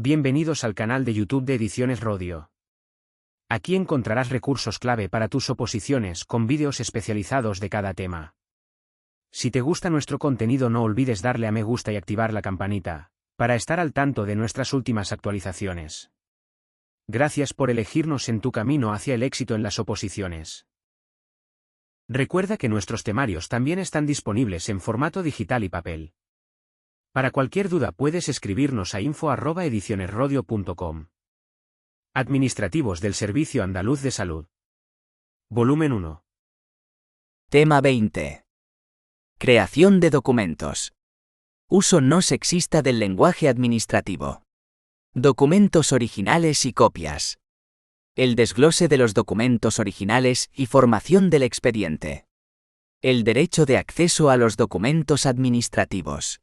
Bienvenidos al canal de YouTube de Ediciones Rodio. Aquí encontrarás recursos clave para tus oposiciones con vídeos especializados de cada tema. Si te gusta nuestro contenido, no olvides darle a me gusta y activar la campanita, para estar al tanto de nuestras últimas actualizaciones. Gracias por elegirnos en tu camino hacia el éxito en las oposiciones. Recuerda que nuestros temarios también están disponibles en formato digital y papel. Para cualquier duda puedes escribirnos a info@edicionesrodio.com. Administrativos del Servicio Andaluz de Salud. Volumen 1. Tema 20. Creación de documentos. Uso no sexista del lenguaje administrativo. Documentos originales y copias. El desglose de los documentos originales y formación del expediente. El derecho de acceso a los documentos administrativos.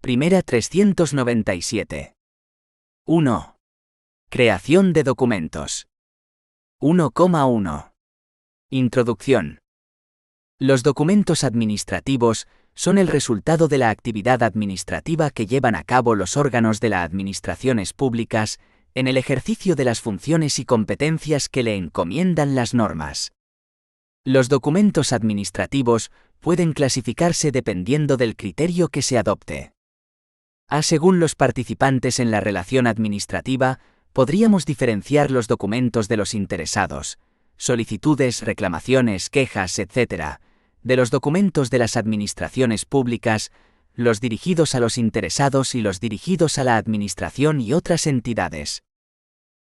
Primera 397. 1. Creación de documentos. 1,1. Introducción. Los documentos administrativos son el resultado de la actividad administrativa que llevan a cabo los órganos de las administraciones públicas en el ejercicio de las funciones y competencias que le encomiendan las normas. Los documentos administrativos pueden clasificarse dependiendo del criterio que se adopte. Según los participantes en la relación administrativa, podríamos diferenciar los documentos de los interesados, solicitudes, reclamaciones, quejas, etc., de los documentos de las administraciones públicas, los dirigidos a los interesados y los dirigidos a la administración y otras entidades.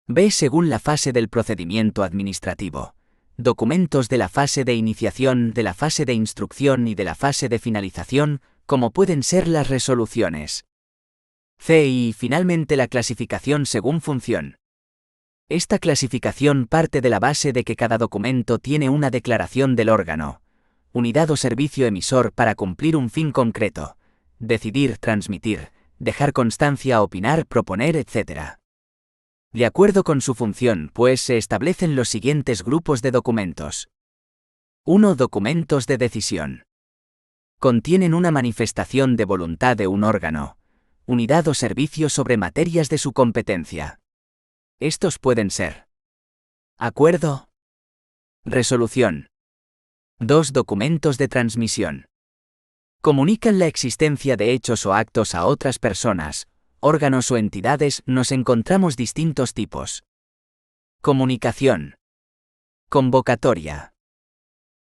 B. Según la fase del procedimiento administrativo. Documentos de la fase de iniciación, de la fase de instrucción y de la fase de finalización, como pueden ser las resoluciones. C. Y finalmente la clasificación según función. Esta clasificación parte de la base de que cada documento tiene una declaración del órgano, unidad o servicio emisor para cumplir un fin concreto: decidir, transmitir, dejar constancia, opinar, proponer, etc. De acuerdo con su función, pues, se establecen los siguientes grupos de documentos. 1. Documentos de decisión. Contienen una manifestación de voluntad de un órgano, unidad o servicio sobre materias de su competencia. Estos pueden ser: acuerdo, resolución. 2. Documentos de transmisión. Comunican la existencia de hechos o actos a otras personas, órganos o entidades. Nos encontramos distintos tipos: comunicación, convocatoria,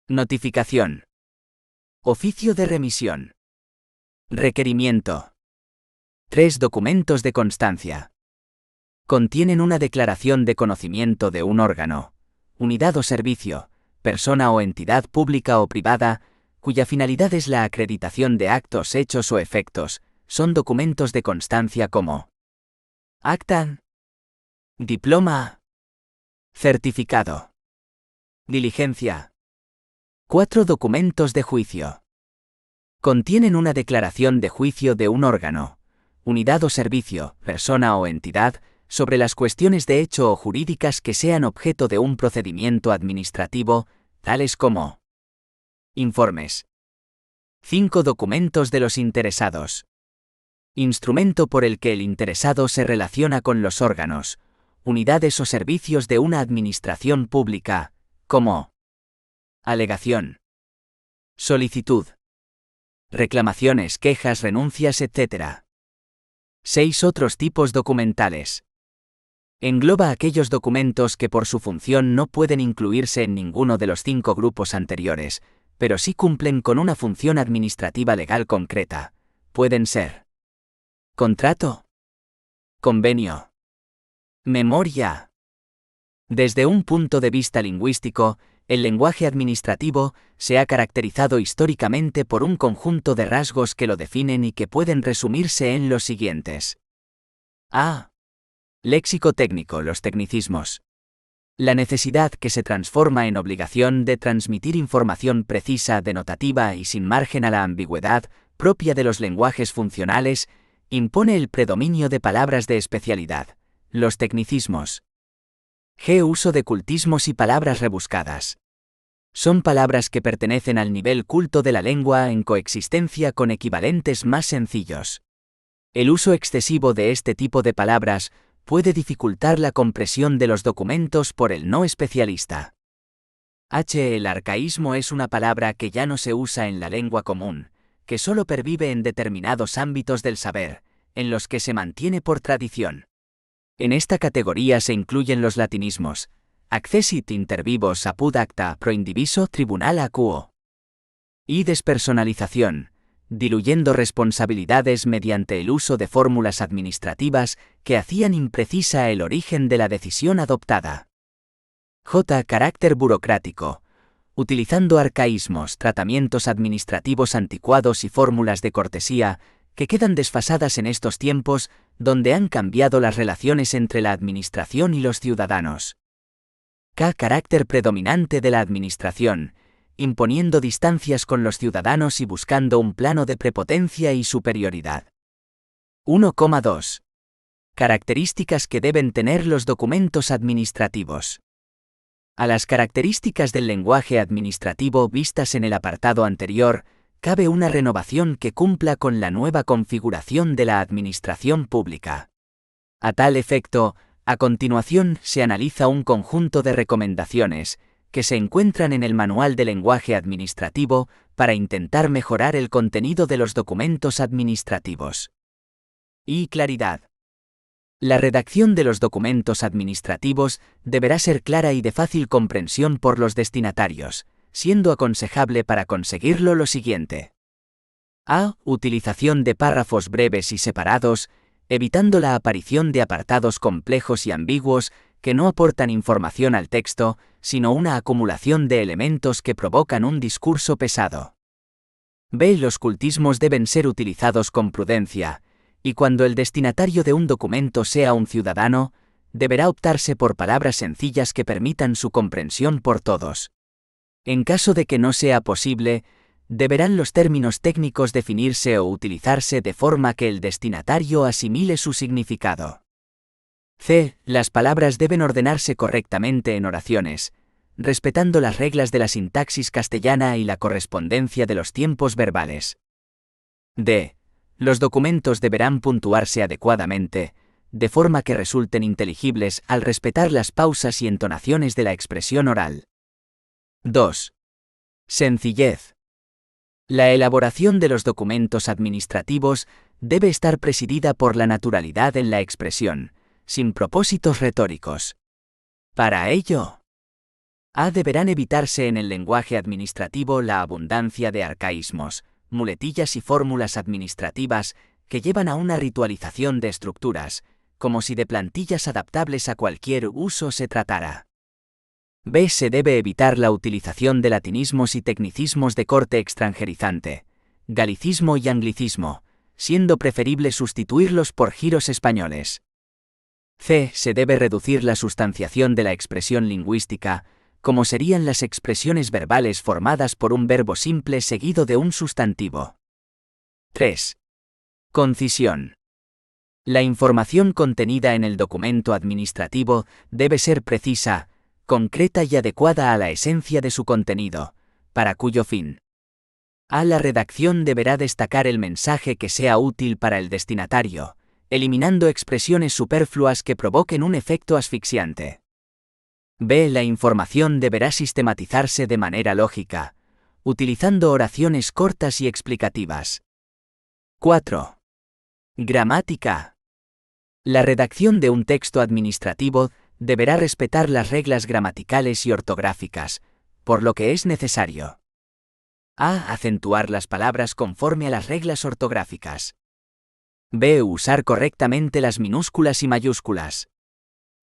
notificación, oficio de remisión, requerimiento. 3. Documentos de constancia. Contienen una declaración de conocimiento de un órgano, unidad o servicio, persona o entidad pública o privada, cuya finalidad es la acreditación de actos, hechos o efectos. Son documentos de constancia como acta, diploma, certificado, diligencia. 4. Documentos de juicio. Contienen una declaración de juicio de un órgano, unidad o servicio, persona o entidad, sobre las cuestiones de hecho o jurídicas que sean objeto de un procedimiento administrativo, tales como informes. 5. Documentos de los interesados. Instrumento por el que el interesado se relaciona con los órganos, unidades o servicios de una administración pública, como alegación, solicitud, reclamaciones, quejas, renuncias, etc. 6. Otros tipos documentales. Engloba aquellos documentos que por su función no pueden incluirse en ninguno de los 5 grupos anteriores, pero sí cumplen con una función administrativa legal concreta. Pueden ser contrato, convenio, memoria. Desde un punto de vista lingüístico, el lenguaje administrativo se ha caracterizado históricamente por un conjunto de rasgos que lo definen y que pueden resumirse en los siguientes. A. Léxico técnico, los tecnicismos. La necesidad que se transforma en obligación de transmitir información precisa, denotativa y sin margen a la ambigüedad, propia de los lenguajes funcionales, impone el predominio de palabras de especialidad, los tecnicismos. G. Uso de cultismos y palabras rebuscadas. Son palabras que pertenecen al nivel culto de la lengua en coexistencia con equivalentes más sencillos. El uso excesivo de este tipo de palabras puede dificultar la compresión de los documentos por el no especialista. El arcaísmo es una palabra que ya no se usa en la lengua común, que solo pervive en determinados ámbitos del saber, en los que se mantiene por tradición. En esta categoría se incluyen los latinismos, accessit inter vivos apud acta pro indiviso tribunal quo. Y despersonalización, diluyendo responsabilidades mediante el uso de fórmulas administrativas que hacían imprecisa el origen de la decisión adoptada. Carácter burocrático, utilizando arcaísmos, tratamientos administrativos anticuados y fórmulas de cortesía que quedan desfasadas en estos tiempos donde han cambiado las relaciones entre la administración y los ciudadanos. Carácter predominante de la administración, imponiendo distancias con los ciudadanos y buscando un plano de prepotencia y superioridad. 1,2. Características que deben tener los documentos administrativos. A las características del lenguaje administrativo vistas en el apartado anterior, cabe una renovación que cumpla con la nueva configuración de la administración pública. A tal efecto, a continuación se analiza un conjunto de recomendaciones que se encuentran en el Manual de Lenguaje Administrativo para intentar mejorar el contenido de los documentos administrativos. Y claridad. La redacción de los documentos administrativos deberá ser clara y de fácil comprensión por los destinatarios, siendo aconsejable para conseguirlo lo siguiente. Utilización de párrafos breves y separados, evitando la aparición de apartados complejos y ambiguos que no aportan información al texto, sino una acumulación de elementos que provocan un discurso pesado. Los cultismos deben ser utilizados con prudencia, y cuando el destinatario de un documento sea un ciudadano, deberá optarse por palabras sencillas que permitan su comprensión por todos. En caso de que no sea posible, deberán los términos técnicos definirse o utilizarse de forma que el destinatario asimile su significado. Las palabras deben ordenarse correctamente en oraciones, respetando las reglas de la sintaxis castellana y la correspondencia de los tiempos verbales. Los documentos deberán puntuarse adecuadamente, de forma que resulten inteligibles al respetar las pausas y entonaciones de la expresión oral. 2. Sencillez. La elaboración de los documentos administrativos debe estar presidida por la naturalidad en la expresión, sin propósitos retóricos. Para ello, deberán evitarse en el lenguaje administrativo la abundancia de arcaísmos, muletillas y fórmulas administrativas que llevan a una ritualización de estructuras, como si de plantillas adaptables a cualquier uso se tratara. Se debe evitar la utilización de latinismos y tecnicismos de corte extranjerizante, galicismo y anglicismo, siendo preferible sustituirlos por giros españoles. Se debe reducir la sustanciación de la expresión lingüística, como serían las expresiones verbales formadas por un verbo simple seguido de un sustantivo. 3. Concisión. La información contenida en el documento administrativo debe ser precisa, concreta y adecuada a la esencia de su contenido, para cuyo fin. La redacción deberá destacar el mensaje que sea útil para el destinatario, eliminando expresiones superfluas que provoquen un efecto asfixiante. La información deberá sistematizarse de manera lógica, utilizando oraciones cortas y explicativas. 4. Gramática. La redacción de un texto administrativo deberá respetar las reglas gramaticales y ortográficas, por lo que es necesario. Acentuar las palabras conforme a las reglas ortográficas. Usar correctamente las minúsculas y mayúsculas.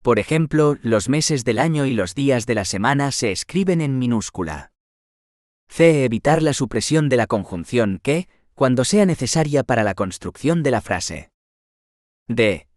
Por ejemplo, los meses del año y los días de la semana se escriben en minúscula. Evitar la supresión de la conjunción que, cuando sea necesaria para la construcción de la frase.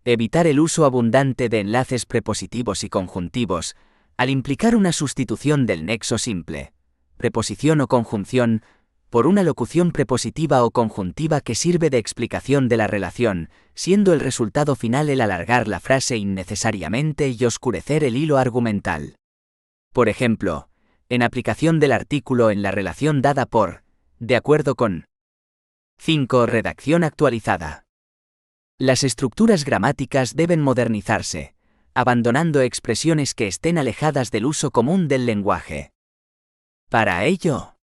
Evitar el uso abundante de enlaces prepositivos y conjuntivos, al implicar una sustitución del nexo simple, preposición o conjunción, por una locución prepositiva o conjuntiva que sirve de explicación de la relación, siendo el resultado final el alargar la frase innecesariamente y oscurecer el hilo argumental. Por ejemplo, en aplicación del artículo en la relación dada por, de acuerdo con. 5. Redacción actualizada. Las estructuras gramáticas deben modernizarse, abandonando expresiones que estén alejadas del uso común del lenguaje. Para ello,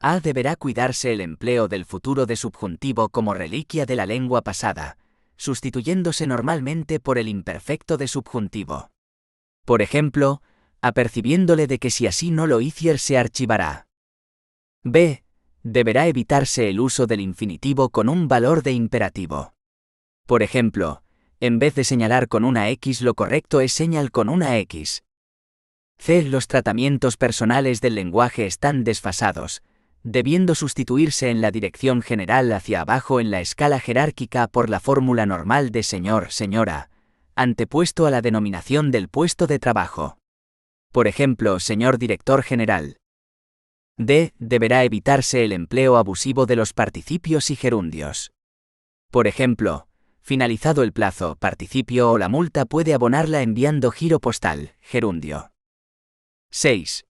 A deberá cuidarse el empleo del futuro de subjuntivo como reliquia de la lengua pasada, sustituyéndose normalmente por el imperfecto de subjuntivo. Por ejemplo, apercibiéndole de que si así no lo hicier se archivará. B. Deberá evitarse el uso del infinitivo con un valor de imperativo. Por ejemplo, en vez de señalar con una X, lo correcto es señal con una X. C. Los tratamientos personales del lenguaje están desfasados, debiendo sustituirse en la dirección general hacia abajo en la escala jerárquica por la fórmula normal de señor, señora, antepuesto a la denominación del puesto de trabajo. Por ejemplo, señor director general. D. Deberá evitarse el empleo abusivo de los participios y gerundios. Por ejemplo, finalizado el plazo, participio o la multa puede abonarla enviando giro postal, gerundio. 6.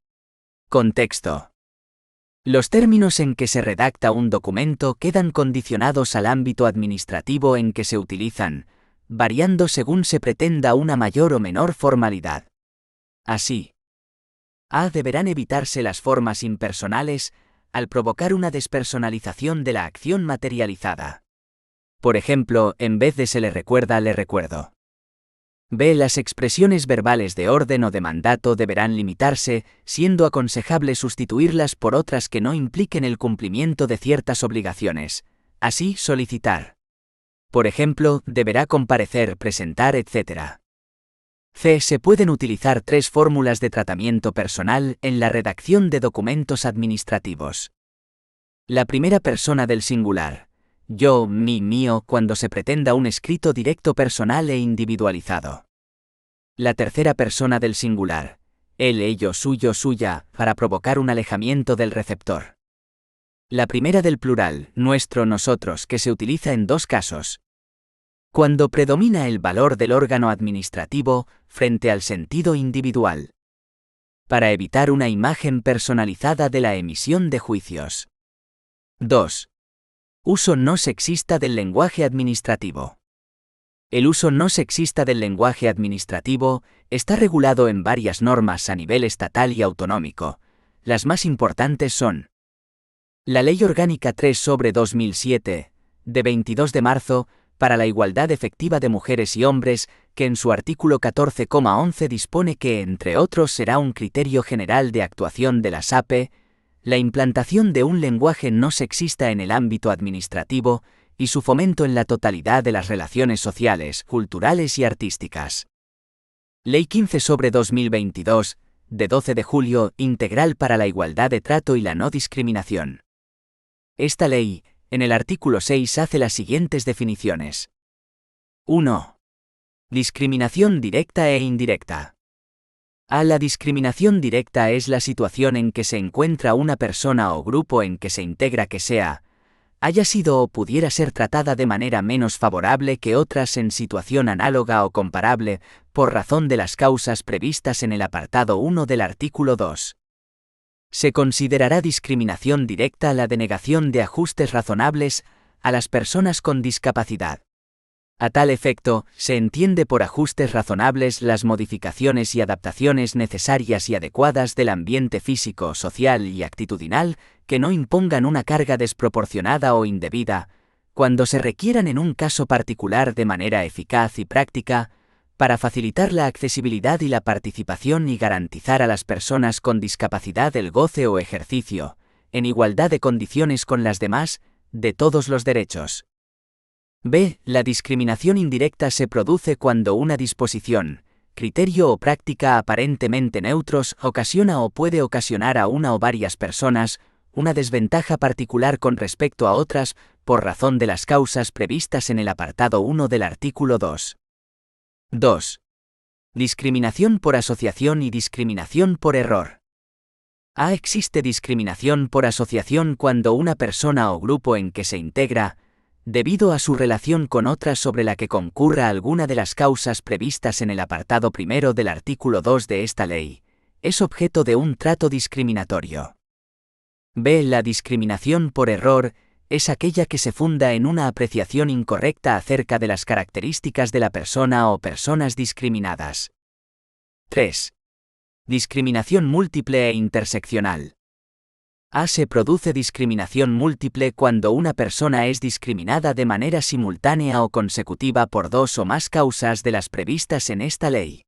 Contexto. Los términos en que se redacta un documento quedan condicionados al ámbito administrativo en que se utilizan, variando según se pretenda una mayor o menor formalidad. Así, A. Deberán evitarse las formas impersonales, al provocar una despersonalización de la acción materializada. Por ejemplo, en vez de se le recuerda, le recuerdo. B. Las expresiones verbales de orden o de mandato deberán limitarse, siendo aconsejable sustituirlas por otras que no impliquen el cumplimiento de ciertas obligaciones. Así, solicitar. Por ejemplo, deberá comparecer, presentar, etc. C. Se pueden utilizar 3 fórmulas de tratamiento personal en la redacción de documentos administrativos. La primera persona del singular. Yo, mi, mío, cuando se pretenda un escrito directo personal e individualizado. La tercera persona del singular. Él, ello, suyo, suya, para provocar un alejamiento del receptor. La primera del plural, nuestro, nosotros, que se utiliza en 2 casos. Cuando predomina el valor del órgano administrativo frente al sentido individual. Para evitar una imagen personalizada de la emisión de juicios. 2. Uso no sexista del lenguaje administrativo. El uso no sexista del lenguaje administrativo está regulado en varias normas a nivel estatal y autonómico. Las más importantes son: la Ley Orgánica 3/2007, de 22 de marzo, para la igualdad efectiva de mujeres y hombres, que en su artículo 14,11 dispone que, entre otros, será un criterio general de actuación de la SAPE, la implantación de un lenguaje no sexista en el ámbito administrativo y su fomento en la totalidad de las relaciones sociales, culturales y artísticas. Ley 15/2022, de 12 de julio, integral para la igualdad de trato y la no discriminación. Esta ley, en el artículo 6, hace las siguientes definiciones. 1. Discriminación directa e indirecta. A. La discriminación directa es la situación en que se encuentra una persona o grupo en que se integra que sea, haya sido o pudiera ser tratada de manera menos favorable que otras en situación análoga o comparable, por razón de las causas previstas en el apartado 1 del artículo 2. Se considerará discriminación directa la denegación de ajustes razonables a las personas con discapacidad. A tal efecto, se entiende por ajustes razonables las modificaciones y adaptaciones necesarias y adecuadas del ambiente físico, social y actitudinal que no impongan una carga desproporcionada o indebida, cuando se requieran en un caso particular de manera eficaz y práctica, para facilitar la accesibilidad y la participación y garantizar a las personas con discapacidad el goce o ejercicio, en igualdad de condiciones con las demás, de todos los derechos. B. La discriminación indirecta se produce cuando una disposición, criterio o práctica aparentemente neutros ocasiona o puede ocasionar a una o varias personas una desventaja particular con respecto a otras por razón de las causas previstas en el apartado 1 del artículo 2. 2. Discriminación por asociación y discriminación por error. A. Existe discriminación por asociación cuando una persona o grupo en que se integra, debido a su relación con otras sobre la que concurra alguna de las causas previstas en el apartado 1 del artículo 2 de esta ley, es objeto de un trato discriminatorio. B. La discriminación por error es aquella que se funda en una apreciación incorrecta acerca de las características de la persona o personas discriminadas. 3. Discriminación múltiple e interseccional. Se produce discriminación múltiple cuando una persona es discriminada de manera simultánea o consecutiva por dos o más causas de las previstas en esta ley.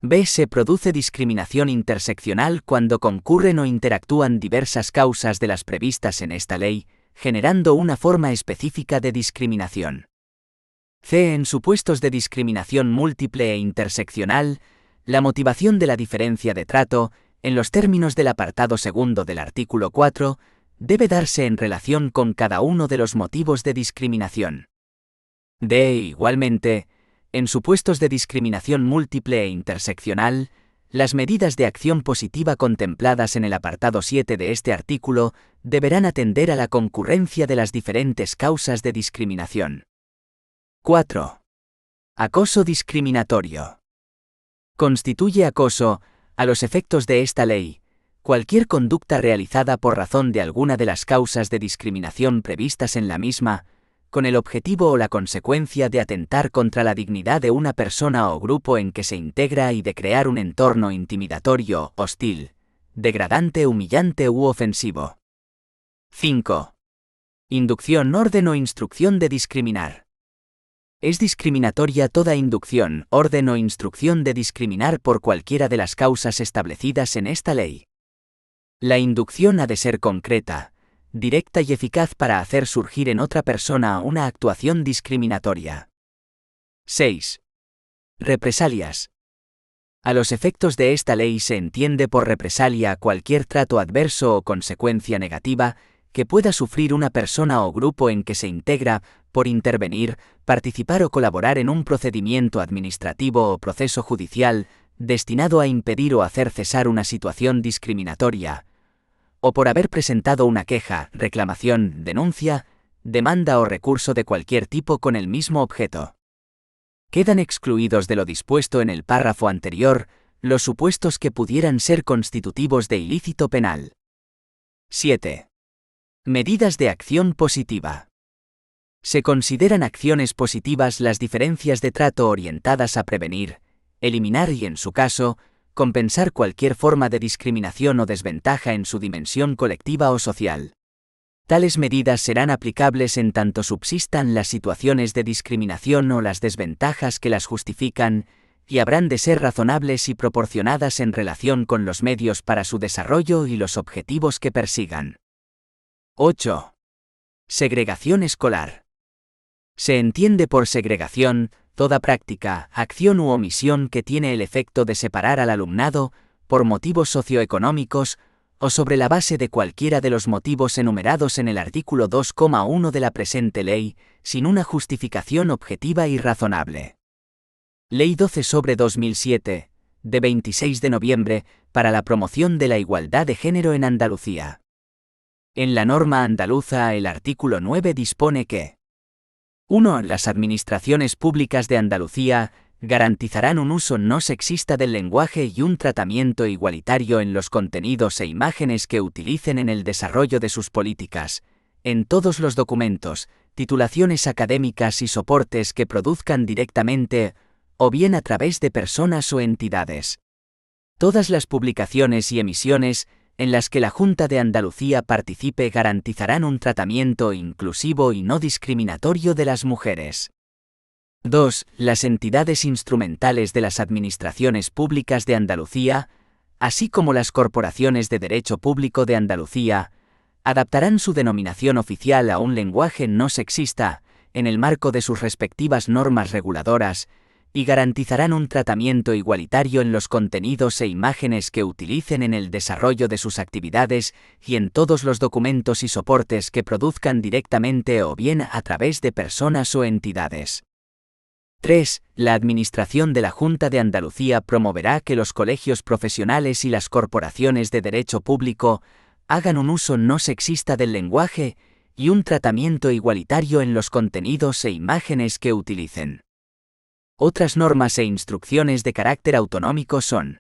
B. Se produce discriminación interseccional cuando concurren o interactúan diversas causas de las previstas en esta ley, generando una forma específica de discriminación. C. En supuestos de discriminación múltiple e interseccional, la motivación de la diferencia de trato, en los términos del apartado segundo del artículo 4, debe darse en relación con cada uno de los motivos de discriminación. D. Igualmente, en supuestos de discriminación múltiple e interseccional, las medidas de acción positiva contempladas en el apartado 7 de este artículo deberán atender a la concurrencia de las diferentes causas de discriminación. 4. Acoso discriminatorio. Constituye acoso, a los efectos de esta ley, cualquier conducta realizada por razón de alguna de las causas de discriminación previstas en la misma, con el objetivo o la consecuencia de atentar contra la dignidad de una persona o grupo en que se integra y de crear un entorno intimidatorio, hostil, degradante, humillante u ofensivo. 5. Inducción, orden o instrucción de discriminar. Es discriminatoria toda inducción, orden o instrucción de discriminar por cualquiera de las causas establecidas en esta ley. La inducción ha de ser concreta, directa y eficaz para hacer surgir en otra persona una actuación discriminatoria. 6. Represalias. A los efectos de esta ley se entiende por represalia cualquier trato adverso o consecuencia negativa que pueda sufrir una persona o grupo en que se integra por intervenir, participar o colaborar en un procedimiento administrativo o proceso judicial destinado a impedir o hacer cesar una situación discriminatoria, o por haber presentado una queja, reclamación, denuncia, demanda o recurso de cualquier tipo con el mismo objeto. Quedan excluidos de lo dispuesto en el párrafo anterior los supuestos que pudieran ser constitutivos de ilícito penal. 7. Medidas de acción positiva. Se consideran acciones positivas las diferencias de trato orientadas a prevenir, eliminar y, en su caso, compensar cualquier forma de discriminación o desventaja en su dimensión colectiva o social. Tales medidas serán aplicables en tanto subsistan las situaciones de discriminación o las desventajas que las justifican, y habrán de ser razonables y proporcionadas en relación con los medios para su desarrollo y los objetivos que persigan. 8. Segregación escolar. Se entiende por segregación toda práctica, acción u omisión que tiene el efecto de separar al alumnado, por motivos socioeconómicos, o sobre la base de cualquiera de los motivos enumerados en el artículo 2,1 de la presente ley, sin una justificación objetiva y razonable. Ley 12/2007, de 26 de noviembre, para la promoción de la igualdad de género en Andalucía. En la norma andaluza el artículo 9 dispone que 1. Las administraciones públicas de Andalucía garantizarán un uso no sexista del lenguaje y un tratamiento igualitario en los contenidos e imágenes que utilicen en el desarrollo de sus políticas, en todos los documentos, titulaciones académicas y soportes que produzcan directamente o bien a través de personas o entidades. Todas las publicaciones y emisiones en las que la Junta de Andalucía participe garantizarán un tratamiento inclusivo y no discriminatorio de las mujeres. 2. Las entidades instrumentales de las administraciones públicas de Andalucía, así como las corporaciones de derecho público de Andalucía, adaptarán su denominación oficial a un lenguaje no sexista, en el marco de sus respectivas normas reguladoras, y garantizarán un tratamiento igualitario en los contenidos e imágenes que utilicen en el desarrollo de sus actividades y en todos los documentos y soportes que produzcan directamente o bien a través de personas o entidades. 3. La Administración de la Junta de Andalucía promoverá que los colegios profesionales y las corporaciones de derecho público hagan un uso no sexista del lenguaje y un tratamiento igualitario en los contenidos e imágenes que utilicen. Otras normas e instrucciones de carácter autonómico son: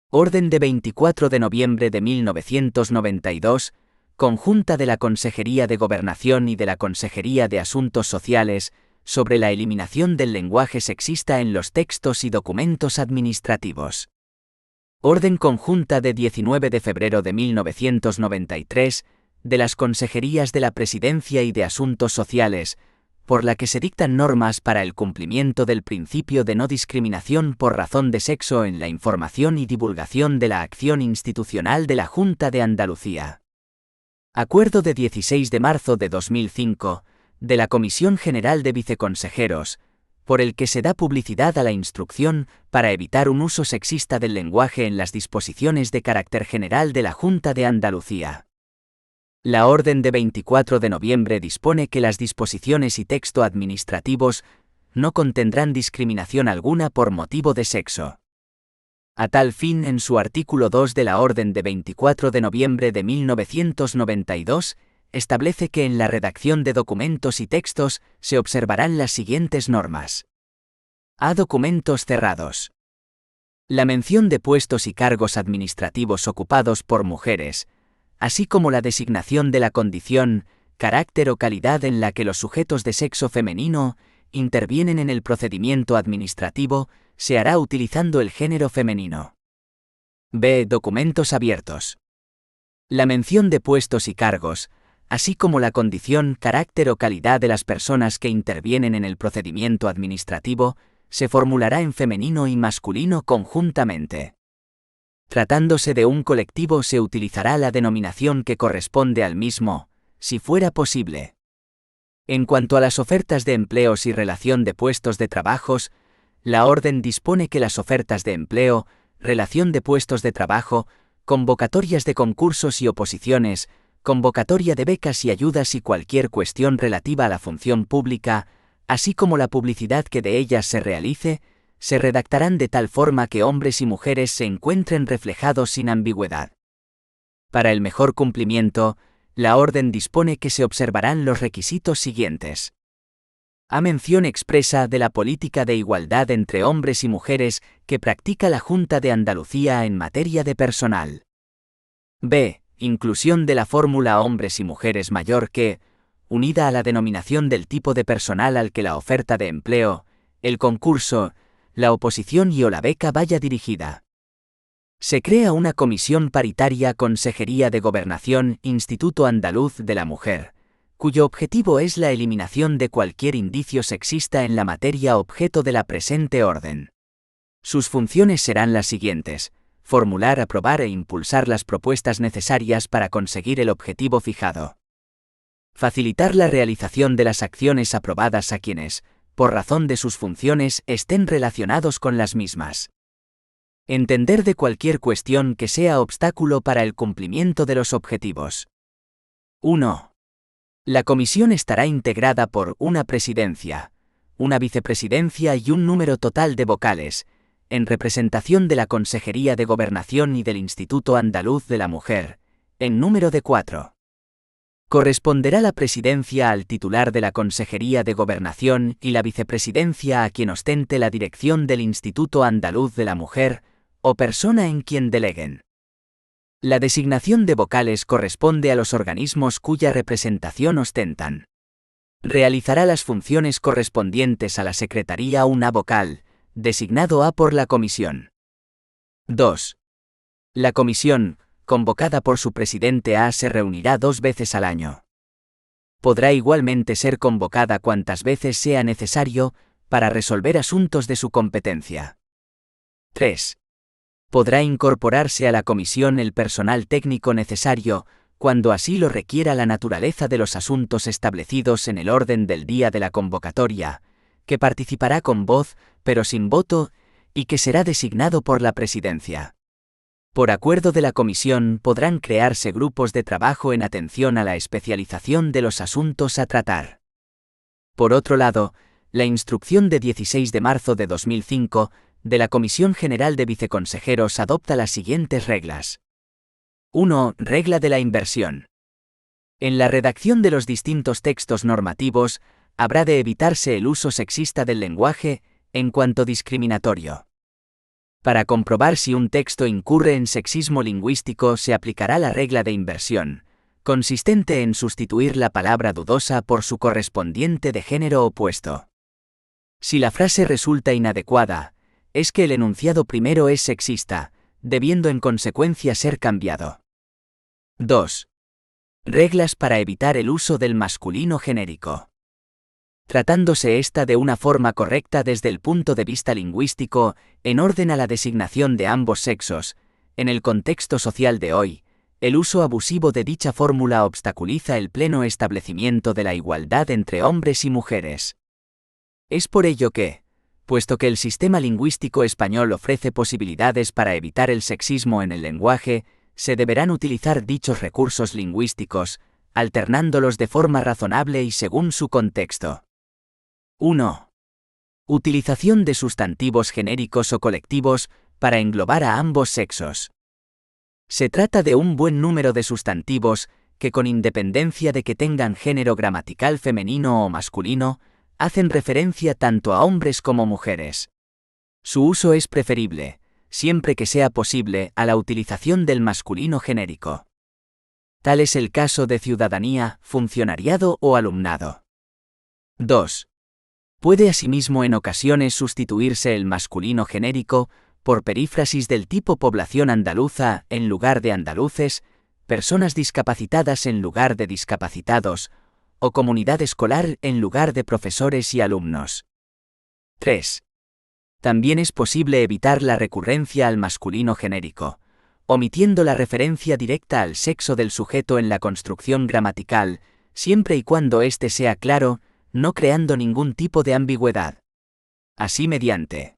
Orden de 24 de noviembre de 1992, conjunta de la Consejería de Gobernación y de la Consejería de Asuntos Sociales, sobre la eliminación del lenguaje sexista en los textos y documentos administrativos. Orden conjunta de 19 de febrero de 1993, de las Consejerías de la Presidencia y de Asuntos Sociales, por la que se dictan normas para el cumplimiento del principio de no discriminación por razón de sexo en la información y divulgación de la acción institucional de la Junta de Andalucía. Acuerdo de 16 de marzo de 2005, de la Comisión General de Viceconsejeros, por el que se da publicidad a la instrucción para evitar un uso sexista del lenguaje en las disposiciones de carácter general de la Junta de Andalucía. La orden de 24 de noviembre dispone que las disposiciones y texto administrativos no contendrán discriminación alguna por motivo de sexo. A tal fin, en su artículo 2 de la orden de 24 de noviembre de 1992, establece que en la redacción de documentos y textos se observarán las siguientes normas. A. Documentos cerrados. La mención de puestos y cargos administrativos ocupados por mujeres, así como la designación de la condición, carácter o calidad en la que los sujetos de sexo femenino intervienen en el procedimiento administrativo, se hará utilizando el género femenino. B. Documentos abiertos. La mención de puestos y cargos, así como la condición, carácter o calidad de las personas que intervienen en el procedimiento administrativo, se formulará en femenino y masculino conjuntamente. Tratándose de un colectivo, se utilizará la denominación que corresponde al mismo, si fuera posible. En cuanto a las ofertas de empleos y relación de puestos de trabajos, la orden dispone que las ofertas de empleo, relación de puestos de trabajo, convocatorias de concursos y oposiciones, convocatoria de becas y ayudas y cualquier cuestión relativa a la función pública, así como la publicidad que de ellas se realice, se redactarán de tal forma que hombres y mujeres se encuentren reflejados sin ambigüedad. Para el mejor cumplimiento, la orden dispone que se observarán los requisitos siguientes. A. Mención expresa de la política de igualdad entre hombres y mujeres que practica la Junta de Andalucía en materia de personal. B. Inclusión de la fórmula hombres y mujeres mayor que, unida a la denominación del tipo de personal al que la oferta de empleo, el concurso, la oposición y o la beca vaya dirigida. Se crea una comisión paritaria Consejería de Gobernación Instituto Andaluz de la Mujer, cuyo objetivo es la eliminación de cualquier indicio sexista en la materia objeto de la presente orden. Sus funciones serán las siguientes: formular, aprobar e impulsar las propuestas necesarias para conseguir el objetivo fijado. Facilitar la realización de las acciones aprobadas a quienes, por razón de sus funciones, estén relacionados con las mismas. Entender de cualquier cuestión que sea obstáculo para el cumplimiento de los objetivos. 1. La comisión estará integrada por una presidencia, una vicepresidencia y un número total de vocales, en representación de la Consejería de Gobernación y del Instituto Andaluz de la Mujer, en número de 4. Corresponderá la presidencia al titular de la Consejería de Gobernación y la vicepresidencia a quien ostente la dirección del Instituto Andaluz de la Mujer, o persona en quien deleguen. La designación de vocales corresponde a los organismos cuya representación ostentan. Realizará las funciones correspondientes a la Secretaría una vocal, designado A por la Comisión. 2. La Comisión, convocada por su presidente A, se reunirá 2 veces al año. Podrá igualmente ser convocada cuantas veces sea necesario para resolver asuntos de su competencia. 3. Podrá incorporarse a la comisión el personal técnico necesario, cuando así lo requiera la naturaleza de los asuntos establecidos en el orden del día de la convocatoria, que participará con voz, pero sin voto, y que será designado por la presidencia. Por acuerdo de la comisión podrán crearse grupos de trabajo en atención a la especialización de los asuntos a tratar. Por otro lado, la instrucción de 16 de marzo de 2005 de la Comisión General de Viceconsejeros adopta las siguientes reglas. 1. Regla de la inversión. En la redacción de los distintos textos normativos, habrá de evitarse el uso sexista del lenguaje, en cuanto discriminatorio. Para comprobar si un texto incurre en sexismo lingüístico se aplicará la regla de inversión, consistente en sustituir la palabra dudosa por su correspondiente de género opuesto. Si la frase resulta inadecuada, es que el enunciado primero es sexista, debiendo en consecuencia ser cambiado. 2. Reglas para evitar el uso del masculino genérico. Tratándose esta de una forma correcta desde el punto de vista lingüístico, en orden a la designación de ambos sexos, en el contexto social de hoy, el uso abusivo de dicha fórmula obstaculiza el pleno establecimiento de la igualdad entre hombres y mujeres. Es por ello que, puesto que el sistema lingüístico español ofrece posibilidades para evitar el sexismo en el lenguaje, se deberán utilizar dichos recursos lingüísticos, alternándolos de forma razonable y según su contexto. 1. Utilización de sustantivos genéricos o colectivos para englobar a ambos sexos. Se trata de un buen número de sustantivos que, con independencia de que tengan género gramatical femenino o masculino, hacen referencia tanto a hombres como mujeres. Su uso es preferible, siempre que sea posible, a la utilización del masculino genérico. Tal es el caso de ciudadanía, funcionariado o alumnado. 2. Puede asimismo en ocasiones sustituirse el masculino genérico por perífrasis del tipo población andaluza en lugar de andaluces, personas discapacitadas en lugar de discapacitados, o comunidad escolar en lugar de profesores y alumnos. 3. También es posible evitar la recurrencia al masculino genérico, omitiendo la referencia directa al sexo del sujeto en la construcción gramatical, siempre y cuando éste sea claro, no creando ningún tipo de ambigüedad. Así mediante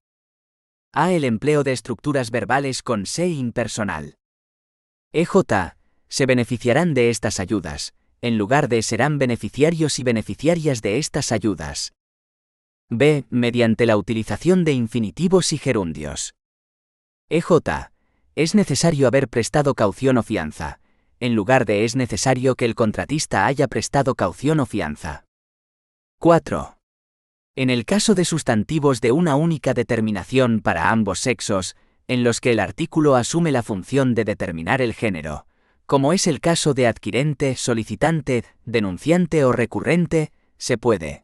a. El empleo de estructuras verbales con se impersonal. EJ. Se beneficiarán de estas ayudas, en lugar de serán beneficiarios y beneficiarias de estas ayudas. B. Mediante la utilización de infinitivos y gerundios. EJ. Es necesario haber prestado caución o fianza, en lugar de es necesario que el contratista haya prestado caución o fianza. 4. En el caso de sustantivos de una única determinación para ambos sexos, en los que el artículo asume la función de determinar el género, como es el caso de adquirente, solicitante, denunciante o recurrente, se puede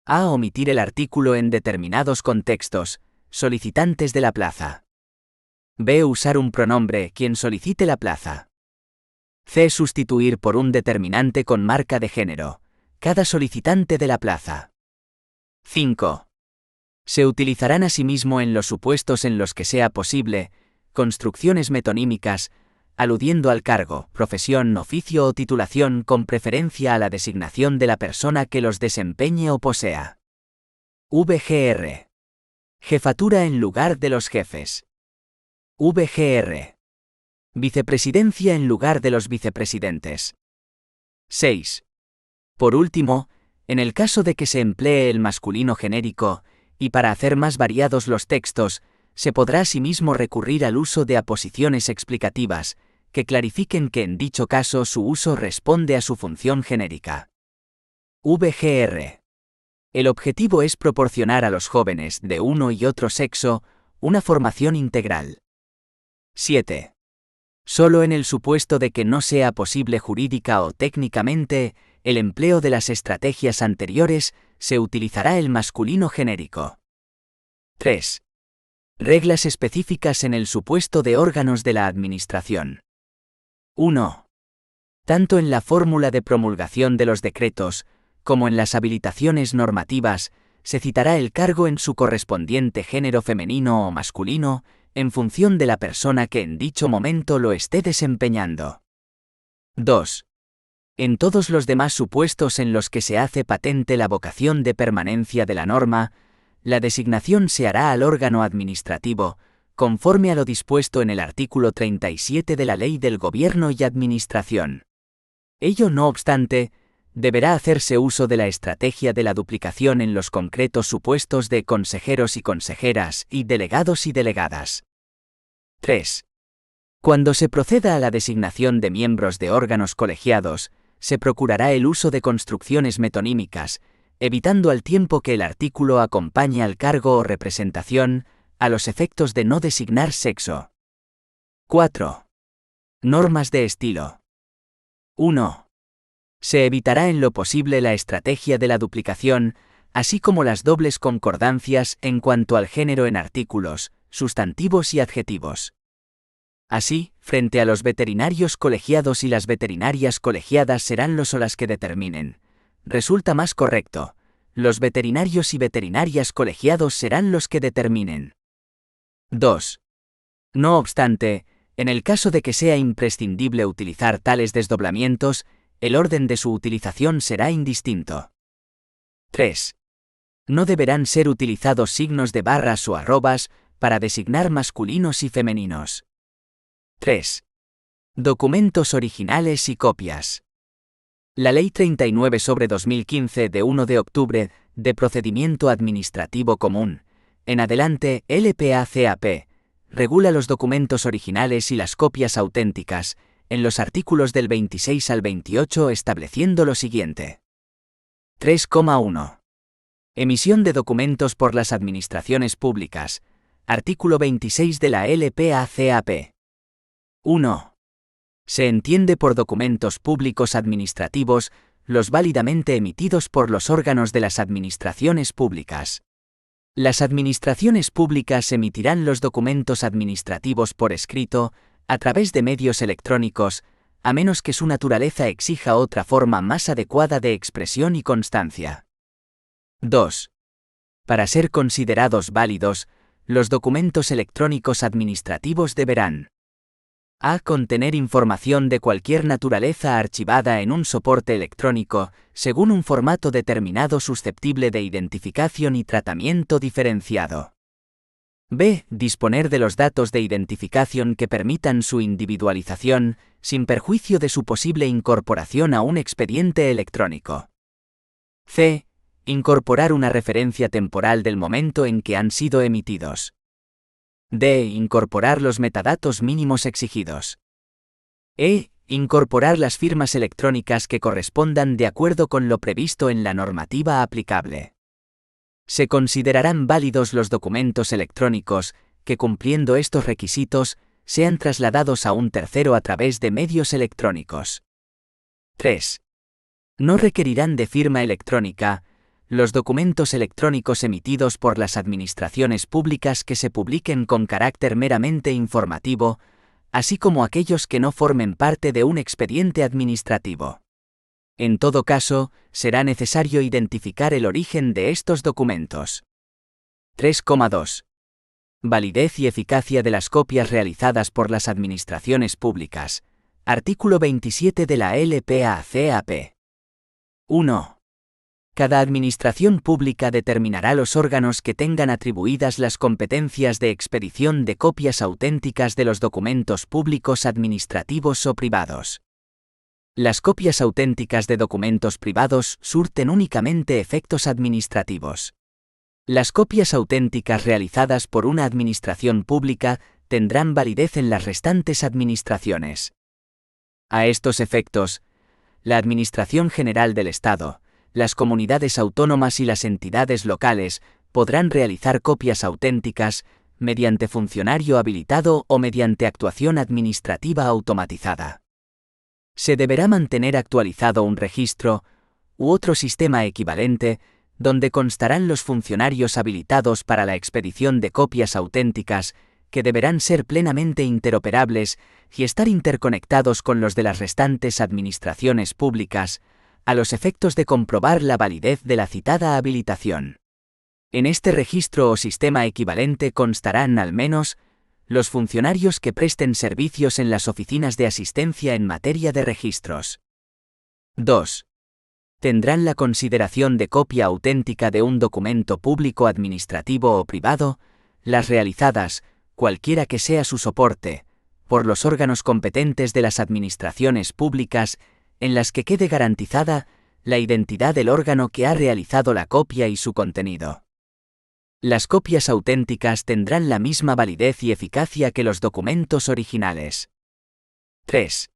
a. Omitir el artículo en determinados contextos, solicitantes de la plaza. B. Usar un pronombre, quien solicite la plaza. C. Sustituir por un determinante con marca de género, cada solicitante de la plaza. 5. Se utilizarán asimismo en los supuestos en los que sea posible, construcciones metonímicas, aludiendo al cargo, profesión, oficio o titulación con preferencia a la designación de la persona que los desempeñe o posea. VGR. Jefatura en lugar de los jefes. VGR. Vicepresidencia en lugar de los vicepresidentes. 6. Por último, en el caso de que se emplee el masculino genérico, y para hacer más variados los textos, se podrá asimismo recurrir al uso de aposiciones explicativas, que clarifiquen que en dicho caso su uso responde a su función genérica. VGR. El objetivo es proporcionar a los jóvenes de uno y otro sexo una formación integral. 7. Solo en el supuesto de que no sea posible jurídica o técnicamente el empleo de las estrategias anteriores, se utilizará el masculino genérico. 3. Reglas específicas en el supuesto de órganos de la Administración. 1. Tanto en la fórmula de promulgación de los decretos, como en las habilitaciones normativas, se citará el cargo en su correspondiente género femenino o masculino, en función de la persona que en dicho momento lo esté desempeñando. 2. En todos los demás supuestos en los que se hace patente la vocación de permanencia de la norma, la designación se hará al órgano administrativo, conforme a lo dispuesto en el artículo 37 de la Ley del Gobierno y Administración. Ello no obstante, deberá hacerse uso de la estrategia de la duplicación en los concretos supuestos de consejeros y consejeras y delegados y delegadas. 3. Cuando se proceda a la designación de miembros de órganos colegiados, se procurará el uso de construcciones metonímicas, evitando al tiempo que el artículo acompañe al cargo o representación, a los efectos de no designar sexo. 4. Normas de estilo. 1. Se evitará en lo posible la estrategia de la duplicación, así como las dobles concordancias en cuanto al género en artículos, sustantivos y adjetivos. Así, frente a los veterinarios colegiados y las veterinarias colegiadas serán los o las que determinen. Resulta más correcto. Los veterinarios y veterinarias colegiados serán los que determinen. 2. No obstante, en el caso de que sea imprescindible utilizar tales desdoblamientos, el orden de su utilización será indistinto. 3. No deberán ser utilizados signos de barras o arrobas para designar masculinos y femeninos. 3. Documentos originales y copias. La Ley 39/2015 de 1 de octubre de Procedimiento Administrativo Común, en adelante LPACAP, regula los documentos originales y las copias auténticas, en los artículos del 26 al 28 estableciendo lo siguiente. 3,1. Emisión de documentos por las administraciones públicas. Artículo 26 de la LPACAP. 1. Se entiende por documentos públicos administrativos los válidamente emitidos por los órganos de las administraciones públicas. Las administraciones públicas emitirán los documentos administrativos por escrito, a través de medios electrónicos, a menos que su naturaleza exija otra forma más adecuada de expresión y constancia. 2. Para ser considerados válidos, los documentos electrónicos administrativos deberán: a. Contener información de cualquier naturaleza archivada en un soporte electrónico, según un formato determinado susceptible de identificación y tratamiento diferenciado. b. Disponer de los datos de identificación que permitan su individualización, sin perjuicio de su posible incorporación a un expediente electrónico. c. Incorporar una referencia temporal del momento en que han sido emitidos. d. Incorporar los metadatos mínimos exigidos. e. Incorporar las firmas electrónicas que correspondan de acuerdo con lo previsto en la normativa aplicable. Se considerarán válidos los documentos electrónicos que, cumpliendo estos requisitos, sean trasladados a un tercero a través de medios electrónicos. 3. No requerirán de firma electrónica los documentos electrónicos emitidos por las administraciones públicas que se publiquen con carácter meramente informativo, así como aquellos que no formen parte de un expediente administrativo. En todo caso, será necesario identificar el origen de estos documentos. 3,2. Validez y eficacia de las copias realizadas por las administraciones públicas. Artículo 27 de la LPACAP. 1. Cada administración pública determinará los órganos que tengan atribuidas las competencias de expedición de copias auténticas de los documentos públicos administrativos o privados. Las copias auténticas de documentos privados surten únicamente efectos administrativos. Las copias auténticas realizadas por una administración pública tendrán validez en las restantes administraciones. A estos efectos, la Administración General del Estado, las comunidades autónomas y las entidades locales podrán realizar copias auténticas mediante funcionario habilitado o mediante actuación administrativa automatizada. Se deberá mantener actualizado un registro u otro sistema equivalente donde constarán los funcionarios habilitados para la expedición de copias auténticas que deberán ser plenamente interoperables y estar interconectados con los de las restantes administraciones públicas, a los efectos de comprobar la validez de la citada habilitación. En este registro o sistema equivalente constarán al menos los funcionarios que presten servicios en las oficinas de asistencia en materia de registros. 2. Tendrán la consideración de copia auténtica de un documento público administrativo o privado, las realizadas, cualquiera que sea su soporte, por los órganos competentes de las administraciones públicas, en las que quede garantizada la identidad del órgano que ha realizado la copia y su contenido. Las copias auténticas tendrán la misma validez y eficacia que los documentos originales. 3.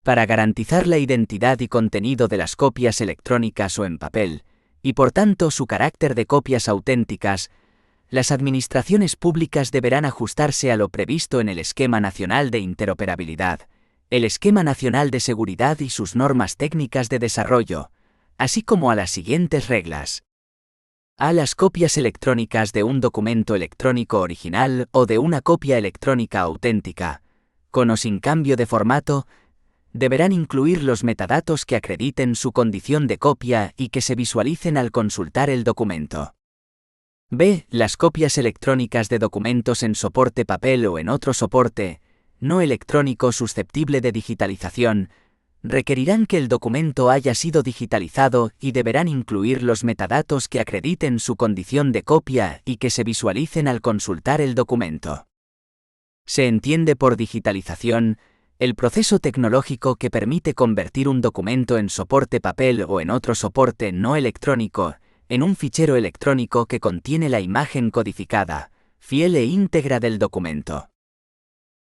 Para garantizar la identidad y contenido de las copias electrónicas o en papel, y por tanto su carácter de copias auténticas, las administraciones públicas deberán ajustarse a lo previsto en el Esquema Nacional de Interoperabilidad, el Esquema Nacional de Seguridad y sus normas técnicas de desarrollo, así como a las siguientes reglas. A. Las copias electrónicas de un documento electrónico original o de una copia electrónica auténtica, con o sin cambio de formato, deberán incluir los metadatos que acrediten su condición de copia y que se visualicen al consultar el documento. B. Las copias electrónicas de documentos en soporte papel o en otro soporte, no electrónico susceptible de digitalización, requerirán que el documento haya sido digitalizado y deberán incluir los metadatos que acrediten su condición de copia y que se visualicen al consultar el documento. Se entiende por digitalización el proceso tecnológico que permite convertir un documento en soporte papel o en otro soporte no electrónico en un fichero electrónico que contiene la imagen codificada, fiel e íntegra del documento.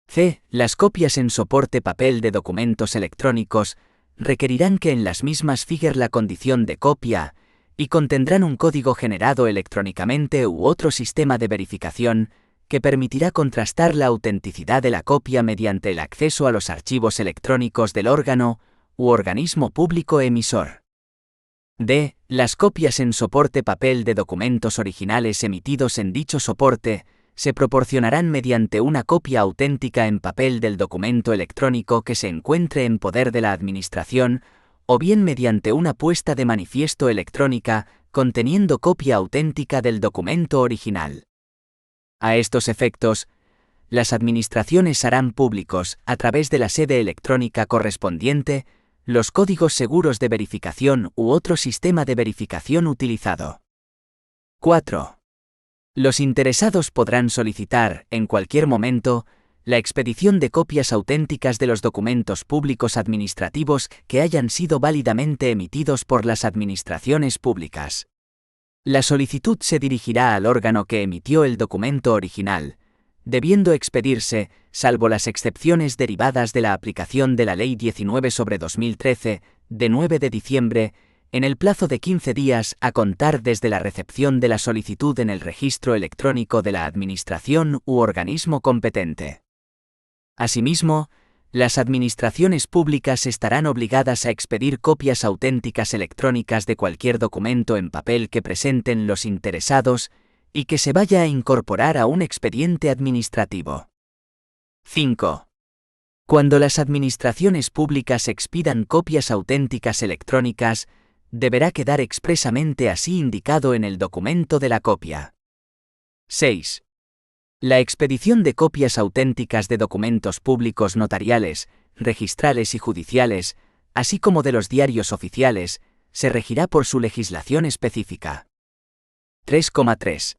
C. Las copias en soporte papel de documentos electrónicos requerirán que en las mismas figure la condición de copia y contendrán un código generado electrónicamente u otro sistema de verificación que permitirá contrastar la autenticidad de la copia mediante el acceso a los archivos electrónicos del órgano u organismo público emisor. D. Las copias en soporte papel de documentos originales emitidos en dicho soporte se proporcionarán mediante una copia auténtica en papel del documento electrónico que se encuentre en poder de la Administración, o bien mediante una puesta de manifiesto electrónica conteniendo copia auténtica del documento original. A estos efectos, las administraciones harán públicos, a través de la sede electrónica correspondiente, los códigos seguros de verificación u otro sistema de verificación utilizado. 4. Los interesados podrán solicitar, en cualquier momento, la expedición de copias auténticas de los documentos públicos administrativos que hayan sido válidamente emitidos por las administraciones públicas. La solicitud se dirigirá al órgano que emitió el documento original, debiendo expedirse, salvo las excepciones derivadas de la aplicación de la Ley 19/2013, de 9 de diciembre, en el plazo de 15 días a contar desde la recepción de la solicitud en el registro electrónico de la Administración u organismo competente. Asimismo, las administraciones públicas estarán obligadas a expedir copias auténticas electrónicas de cualquier documento en papel que presenten los interesados y que se vaya a incorporar a un expediente administrativo. 5. Cuando las administraciones públicas expidan copias auténticas electrónicas, deberá quedar expresamente así indicado en el documento de la copia. 6. La expedición de copias auténticas de documentos públicos notariales, registrales y judiciales, así como de los diarios oficiales, se regirá por su legislación específica. 3,3.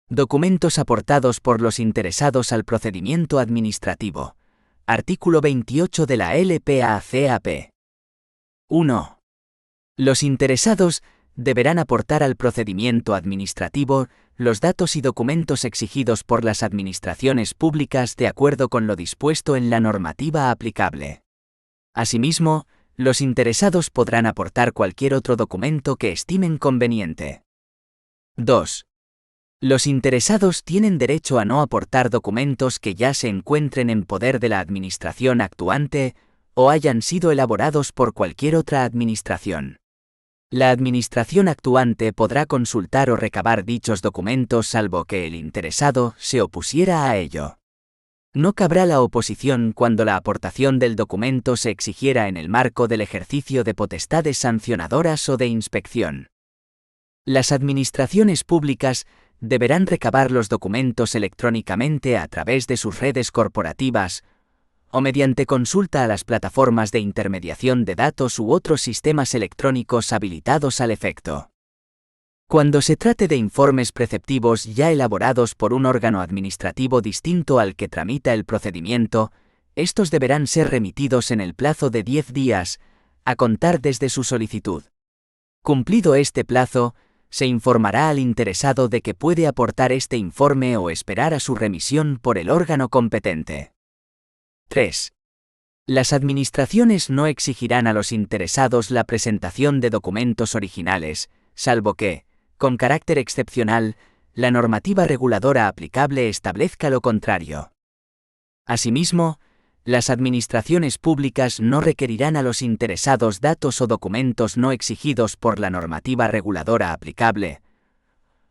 Documentos aportados por los interesados al procedimiento administrativo. Artículo 28 de la LPACAP. 1. Los interesados deberán aportar al procedimiento administrativo los datos y documentos exigidos por las administraciones públicas de acuerdo con lo dispuesto en la normativa aplicable. Asimismo, los interesados podrán aportar cualquier otro documento que estimen conveniente. 2. Los interesados tienen derecho a no aportar documentos que ya se encuentren en poder de la administración actuante o hayan sido elaborados por cualquier otra administración. La administración actuante podrá consultar o recabar dichos documentos salvo que el interesado se opusiera a ello. No cabrá la oposición cuando la aportación del documento se exigiera en el marco del ejercicio de potestades sancionadoras o de inspección. Las administraciones públicas deberán recabar los documentos electrónicamente a través de sus redes corporativas o mediante consulta a las plataformas de intermediación de datos u otros sistemas electrónicos habilitados al efecto. Cuando se trate de informes preceptivos ya elaborados por un órgano administrativo distinto al que tramita el procedimiento, estos deberán ser remitidos en el plazo de 10 días, a contar desde su solicitud. Cumplido este plazo, se informará al interesado de que puede aportar este informe o esperar a su remisión por el órgano competente. 3. Las administraciones no exigirán a los interesados la presentación de documentos originales, salvo que, con carácter excepcional, la normativa reguladora aplicable establezca lo contrario. Asimismo, las administraciones públicas no requerirán a los interesados datos o documentos no exigidos por la normativa reguladora aplicable,